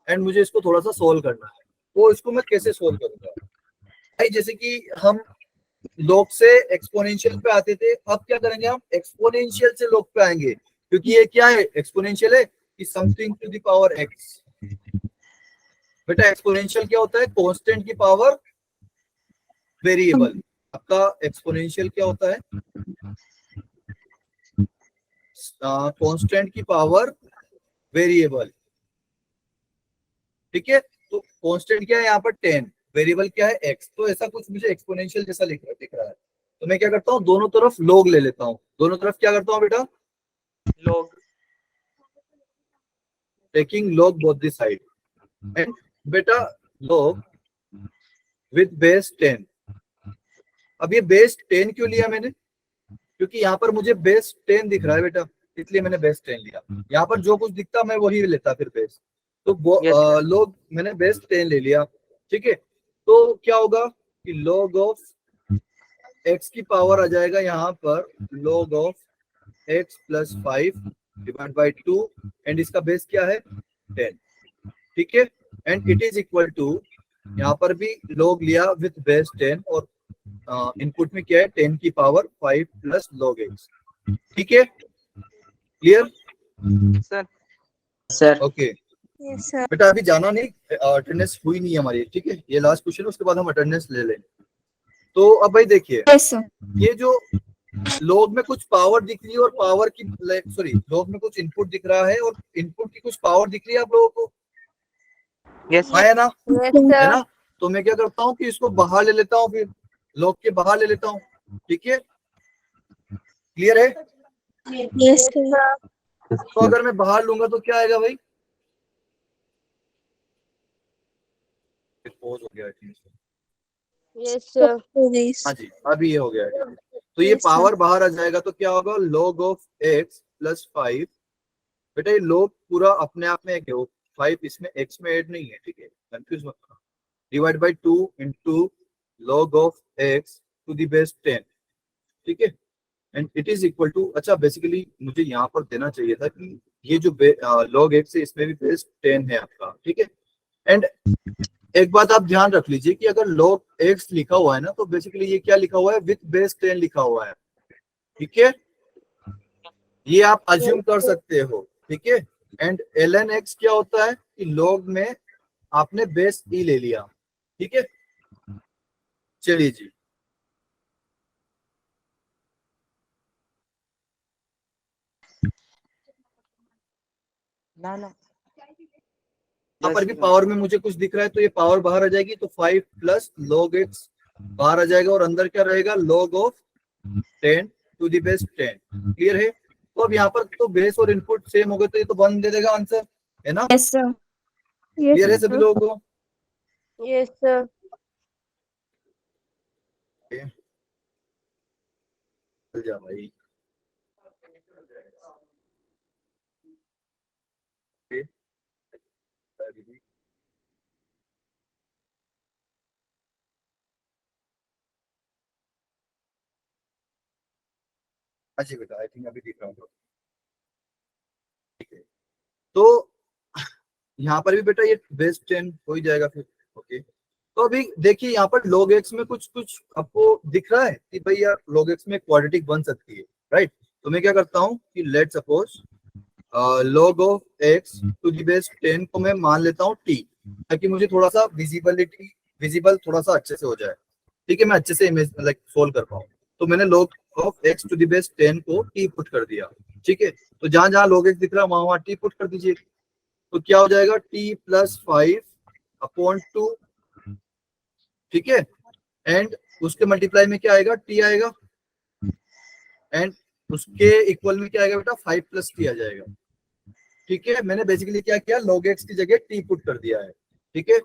एंड मुझे इसको थोड़ा सा सोल्व करना है, तो इसको मैं कैसे सोल्व करूंगा भाई, जैसे कि हम log से एक्सपोनेंशियल पे आते थे, अब क्या करेंगे हम एक्सपोनेंशियल से log पे आएंगे, क्योंकि ये क्या है एक्सपोनेंशियल है कि something to the power x। बेटा एक्सपोनेंशियल क्या होता है, कांस्टेंट की पावर वेरिएबल, आपका एक्सपोनेंशियल क्या होता है, कांस्टेंट की पावर वेरिएबल, ठीक है। तो कांस्टेंट क्या है यहाँ पर 10, वेरिएबल क्या है x, तो ऐसा कुछ मुझे एक्सपोनेंशियल जैसा दिख रहा है, तो मैं क्या करता हूँ दोनों तरफ log ले लेता हूँ, दोनों तरफ क्या करता हूँ बेटा, log taking log both the side, and बेटा log विद बेस 10। अब ये बेस 10 क्यों लिया मैंने, क्योंकि यहाँ पर मुझे बेस 10 दिख रहा है बेटा, इसलिए मैंने बेस 10 लिया। यहाँ पर जो कुछ दिखता मैं वही लेता फिर बेस, तो log मैंने बेस 10 ले लिया, ठीक है। तो क्या होगा कि log ऑफ x की पावर आ जाएगा यहाँ पर log of x plus 5 divide by 2, and इसका बेस क्या है 10, ठीक है। And it is equal to, यहाँ पर भी log लिया विथ बेस 10 और इनपुट में क्या है 10 की पावर 5 प्लस log x, ठीक है, clear sir Sir. Okay. Yes, sir. बेटा अभी जाना नहीं, अटेंडेंस हुई नहीं है हमारी, ठीक है, ये लास्ट क्वेश्चन है, उसके बाद हम अटेंडेंस ले लें। तो अब भाई देखिए, यस सर। ये जो log में कुछ पावर दिख रही है और पावर की सॉरी log में कुछ इनपुट दिख रहा है और इनपुट की कुछ पावर दिख रही है आप लोगों को, yes हाँ है ना, Yes, है sir. ना। तो मैं क्या करता हूँ कि इसको बाहर ले लेता हूँ, फिर log के बाहर ले लेता हूँ, ठीक है, क्लियर है। Yes, sir. तो अगर मैं बाहर लूंगा तो क्या आएगा भाई, पॉज हो गया है। Yes, sir. हाँ जी अभी ये हो गया है, तो ये Yes, sir. पावर बाहर आ जाएगा तो क्या होगा log ऑफ x प्लस 5, बेटा ये log पूरा अपने आप में एक है, 5 इसमें x में ऐड नहीं है, ठीक है, कंफ्यूज मत करना, divide by 2 into log of x to the base 10, ठीक है, and it is equal to, अच्छा बेसिकली मुझे यहाँ पर देना चाहिए था कि ये जो log x है इसमें भी बेस 10 है आपका, ठीक है। एंड एक बात आप ध्यान रख लीजिए कि अगर log x लिखा हुआ है ना, तो बेसिकली ये क्या लिखा हुआ है, विथ बेस 10 लिखा हुआ है, ठीक है, ये आप अज्यूम कर सकते हो, ठीक है। एंड ln x क्या होता है कि log में आपने बेस e ले लिया, ठीक है, चलिए जी। ना यहाँ पर भी पावर में मुझे कुछ दिख रहा है, तो ये पावर बाहर आ जाएगी, तो 5 प्लस log x बाहर आ जाएगा और अंदर क्या रहेगा log of 10 to the base 10, clear है। तो अब यहाँ पर तो बेस और इनपुट सेम हो गए, तो ये तो 1 दे देगा आंसर, है ना, यस सर। क्लियर है सभी लोगों को। Yes, sir. चल जा भाई, अच्छा बेटा आई थिंक अभी दिख रहा हूँ, ठीक है। तो यहाँ पर भी बेटा ये बेस 10 हो ही जाएगा फिर, ओके। तो अभी देखिए यहाँ पर log x में कुछ कुछ आपको दिख रहा है कि भाई यार log x में क्वाड्रेटिक बन सकती है, राइट। तो मैं क्या करता हूँ कि let suppose log of x to the base 10 को मैं मान लेता हूँ t, ताकि मुझे थोड़ा सा विजिबल थोड़ा सा अच्छे से हो जाए, ठीक है, मैं अच्छे से इमेज लाइक सोल्व कर पाऊँ। तो मैंने log of x to the base 10 को t पुट कर दिया, ठीक है। तो जहां जहां log x दिख रहा है वहां वहां t पुट कर दीजिए, तो क्या हो जाएगा t प्लस 5 अपॉन 2, ठीक है, एंड उसके मल्टीप्लाई में क्या आएगा t आएगा, एंड उसके इक्वल में क्या आएगा बेटा 5 प्लस t आ जाएगा, ठीक है। मैंने बेसिकली क्या किया, log x की जगह t पुट कर दिया है, ठीक है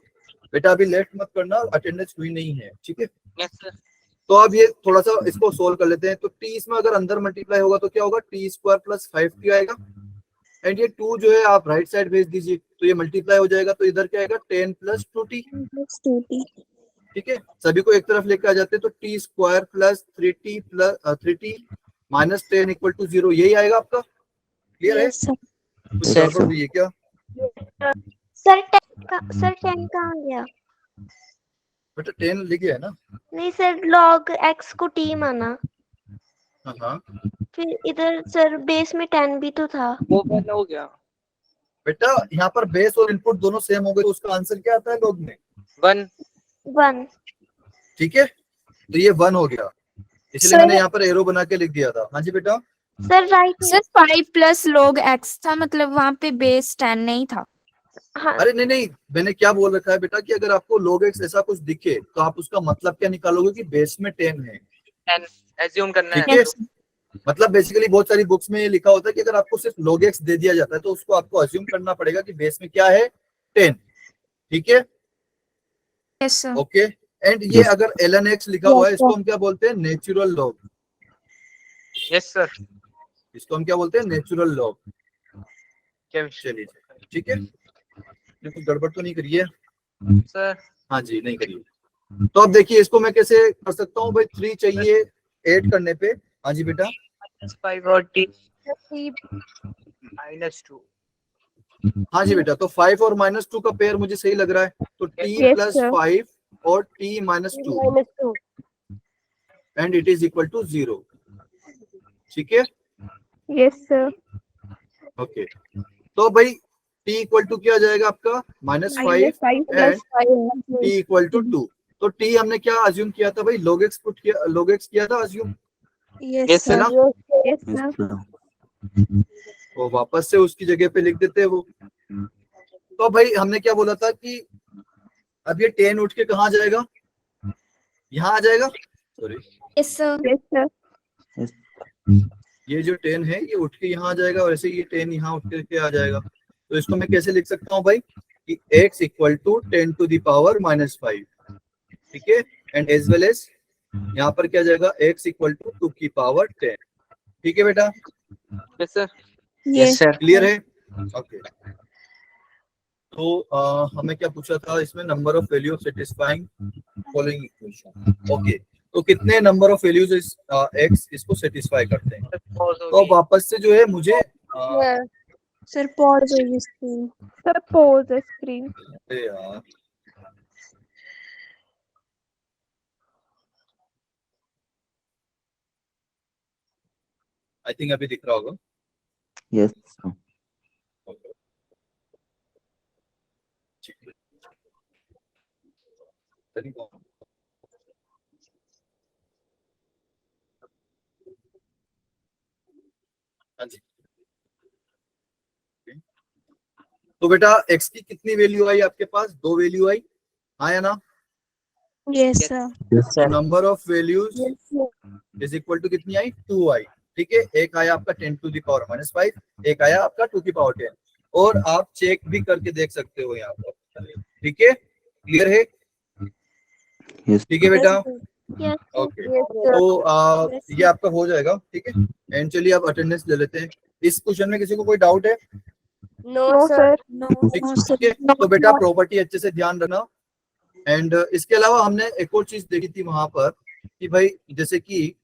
बेटा। अभी लेट मत करना, अटेंडेंस हुई नहीं है, ठीक है। yes sir तो अब ये थोड़ा सा इसको सोल्व कर लेते हैं। तो t इसमें अगर अंदर मल्टीप्लाई होगा तो क्या होगा, t स्क्वायर प्लस 5t आएगा, एंड ये 2 जो है आप राइट साइड भेज दीजिए, तो ये मल्टीप्लाई हो जाएगा, तो इधर क्या आएगा 10 प्लस 2t, ठीक है। सभी को एक तरफ लेके आ जाते हैं, तो t square plus 3t minus 10 equal to 0, यही आएगा आपका, क्लियर है। कुछ गड़बड़ हुई है क्या, सर 10 कहाँ गया? बेटा 10 लिख गया है ना, नहीं सर, log x को t माना, हाँ फिर इधर सर बेस में 10 भी तो था। वो वाला हो गया बेटा, यहाँ पर बेस और इनपुट दोनों सेम हो गए, तो उसका आंसर क्या आता है log में, 1 ठीक है। तो ये 1 हो गया, इसलिए सर- मैंने यहाँ पर एरो बना के लिख दिया था। हाँ जी बेटा, sir right sir 5 plus log x था, मतलब वहाँ पे बेस 10 नहीं था। हाँ अरे नहीं नहीं, मैंने क्या बोल रखा है बेटा कि अगर आपको log x ऐसा कुछ दिखे तो आप उसका मतलब क्या निकालोगे कि बेस में 10 है, एज्यूम करना ठीक है। है। मतलब बेसिकली बहुत सारी बुक्स में ये लिखा होता है कि अगर आपको सिर्फ log x दे दिया जाता है तो उसको आपको अज्यूम करना पड़ेगा कि बेस में क्या है, 10, ठीक है। Yes sir. ओके, एंड ये अगर ln x लिखा हुआ है इसको हम क्या बोलते हैं, नेचुरल लॉग। Yes sir. इसको हम क्या बोलते हैं, नेचुरल लॉग। केमिस्ट्री चलिए ठीक है, ये कुछ गड़बड़ तो नहीं करी है? सर। हाँ जी, नहीं करिए। तो अब देखिए इसको मैं कैसे कर सकता हूँ भाई, 3 चाहिए 8 करने पे। हाँ जी बेटा, -5 और t थ्री -2। हाँ जी बेटा, तो 5 और -2 का पेयर मुझे सही लग रहा है, तो t Yes, प्लस sir. 5 और t -2 -2 and it is equal to 0, ठीक है। yes sir ओके, तो भाई t इक्वल टू क्या आ जाएगा आपका, -5 5 plus 5 t इक्वल टू 2। तो t हमने क्या अज्यूम किया था भाई, log x पुट किया, log x किया था अज्यूम, yes Yes, है sir ना। yes sir तो वापस से उसकी जगह पे लिख देते हैं वो। तो भाई हमने क्या बोला था कि अब ये 10 उठ के कहाँ जाएगा, यहाँ आ जाएगा, sorry yes sir. yes sir ये जो 10 है ये उठ के यहाँ आ जाएगा और ऐसे ये 10 यहाँ उठ के आ जाएगा। तो इसको मैं कैसे लिख सकता हूँ भाई कि x equal to 10 to the power -5, ठीक है, एंड एज वेल एज यहाँ पर क्या जाएगा, x इक्वल टू 2 की पावर 10, ठीक है बेटा, yes sir. yes sir. Clear है। ओके, तो हमें क्या पूछा था इसमें, number of value satisfying following equation. Okay, तो कितने नंबर ऑफ वैल्यूज इस x इसको सेटिस्फाई करते हैं। तो वापस से जो है मुझे yeah sir pause the screen sir pause the screen अरे यार आई थिंक अभी दिख रहा होगा। Yes. हाँ जी, तो बेटा x की कितनी वैल्यू आई आपके पास, 2 वैल्यू आई, हाँ या ना। yes sir Yes, sir. Number of values yes sir is equal to कितनी आई, 2 आई, ठीक है। एक आया आपका 10 टू द पावर -5, एक आया आपका 2 की पावर 10, और आप चेक भी करके देख सकते हो यहाँ पर, ठीक है, क्लियर है, Yes. ठीक है बेटा। yes ओके, yes sir तो ये आपका हो जाएगा, ठीक है। एंड चलिए आप अटेंडेंस ले लेते हैं। इस क्वेश्चन में किसी को कोई डाउट है, no sir ठीक है, तो बेटा प्रॉपर्टी अच्छे से ध्यान रखना। एंड इसके अलावा हमने एक और चीज देखी थी वहां पर कि भाई जैसे कि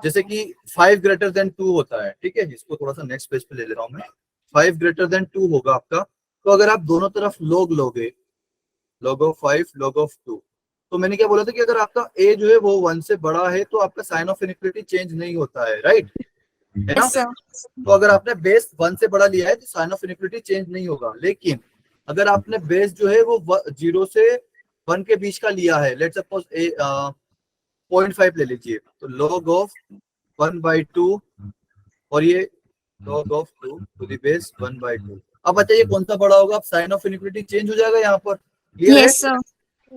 जैसे कि 5 ग्रेटर देन 2 होता है, ठीक है, इसको थोड़ा सा नेक्स्ट पेज पे ले रहा हूं मैं। 5 ग्रेटर देन 2 होगा आपका, तो अगर आप दोनों तरफ log लोगे, log ऑफ 5 log ऑफ 2, तो मैंने क्या बोला था कि अगर आपका a जो है वो 1 से बड़ा है तो आपका साइन ऑफ इनइक्वालिटी चेंज नहीं होता है, राइट, है ना। Yes sir. तो अगर आपने बेस 1 से बड़ा लिया है तो साइन ऑफ इनइक्वालिटी चेंज नहीं होगा, लेकिन अगर आपने बेस जो है वो 0 से 1 के बीच का लिया है, लेट्स सपोज 0.5 ले लीजिए, तो log ऑफ 1/2 और ये log of 2 to the base 1/2। अब बताइए कौन सा बड़ा होगा, अब साइन ऑफ इनइक्वालिटी चेंज हो जाएगा यहाँ पर, क्लियर है, यस सर।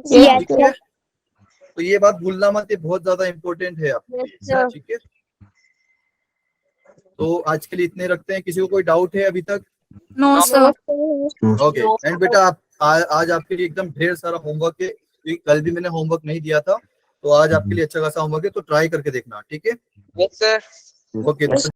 yes ठीक है। तो ये बात भूलना मत, ये बहुत ज्यादा इंपॉर्टेंट है आपके Yes, लिए, sir. ठीक है। तो आज के लिए इतने रखते हैं, किसी को कोई डाउट है अभी तक? No sir. ओके, एंड बेटा आप आज आपके लिए एकदम ढेर सारा होमवर्क है, क्योंकि कल भी मैंने होमवर्क नहीं दिया था, तो आज आपके लिए अच्छा खासा होमवर्क है, तो ट्राई करके देखना, ठीक है। Yes sir. ओके।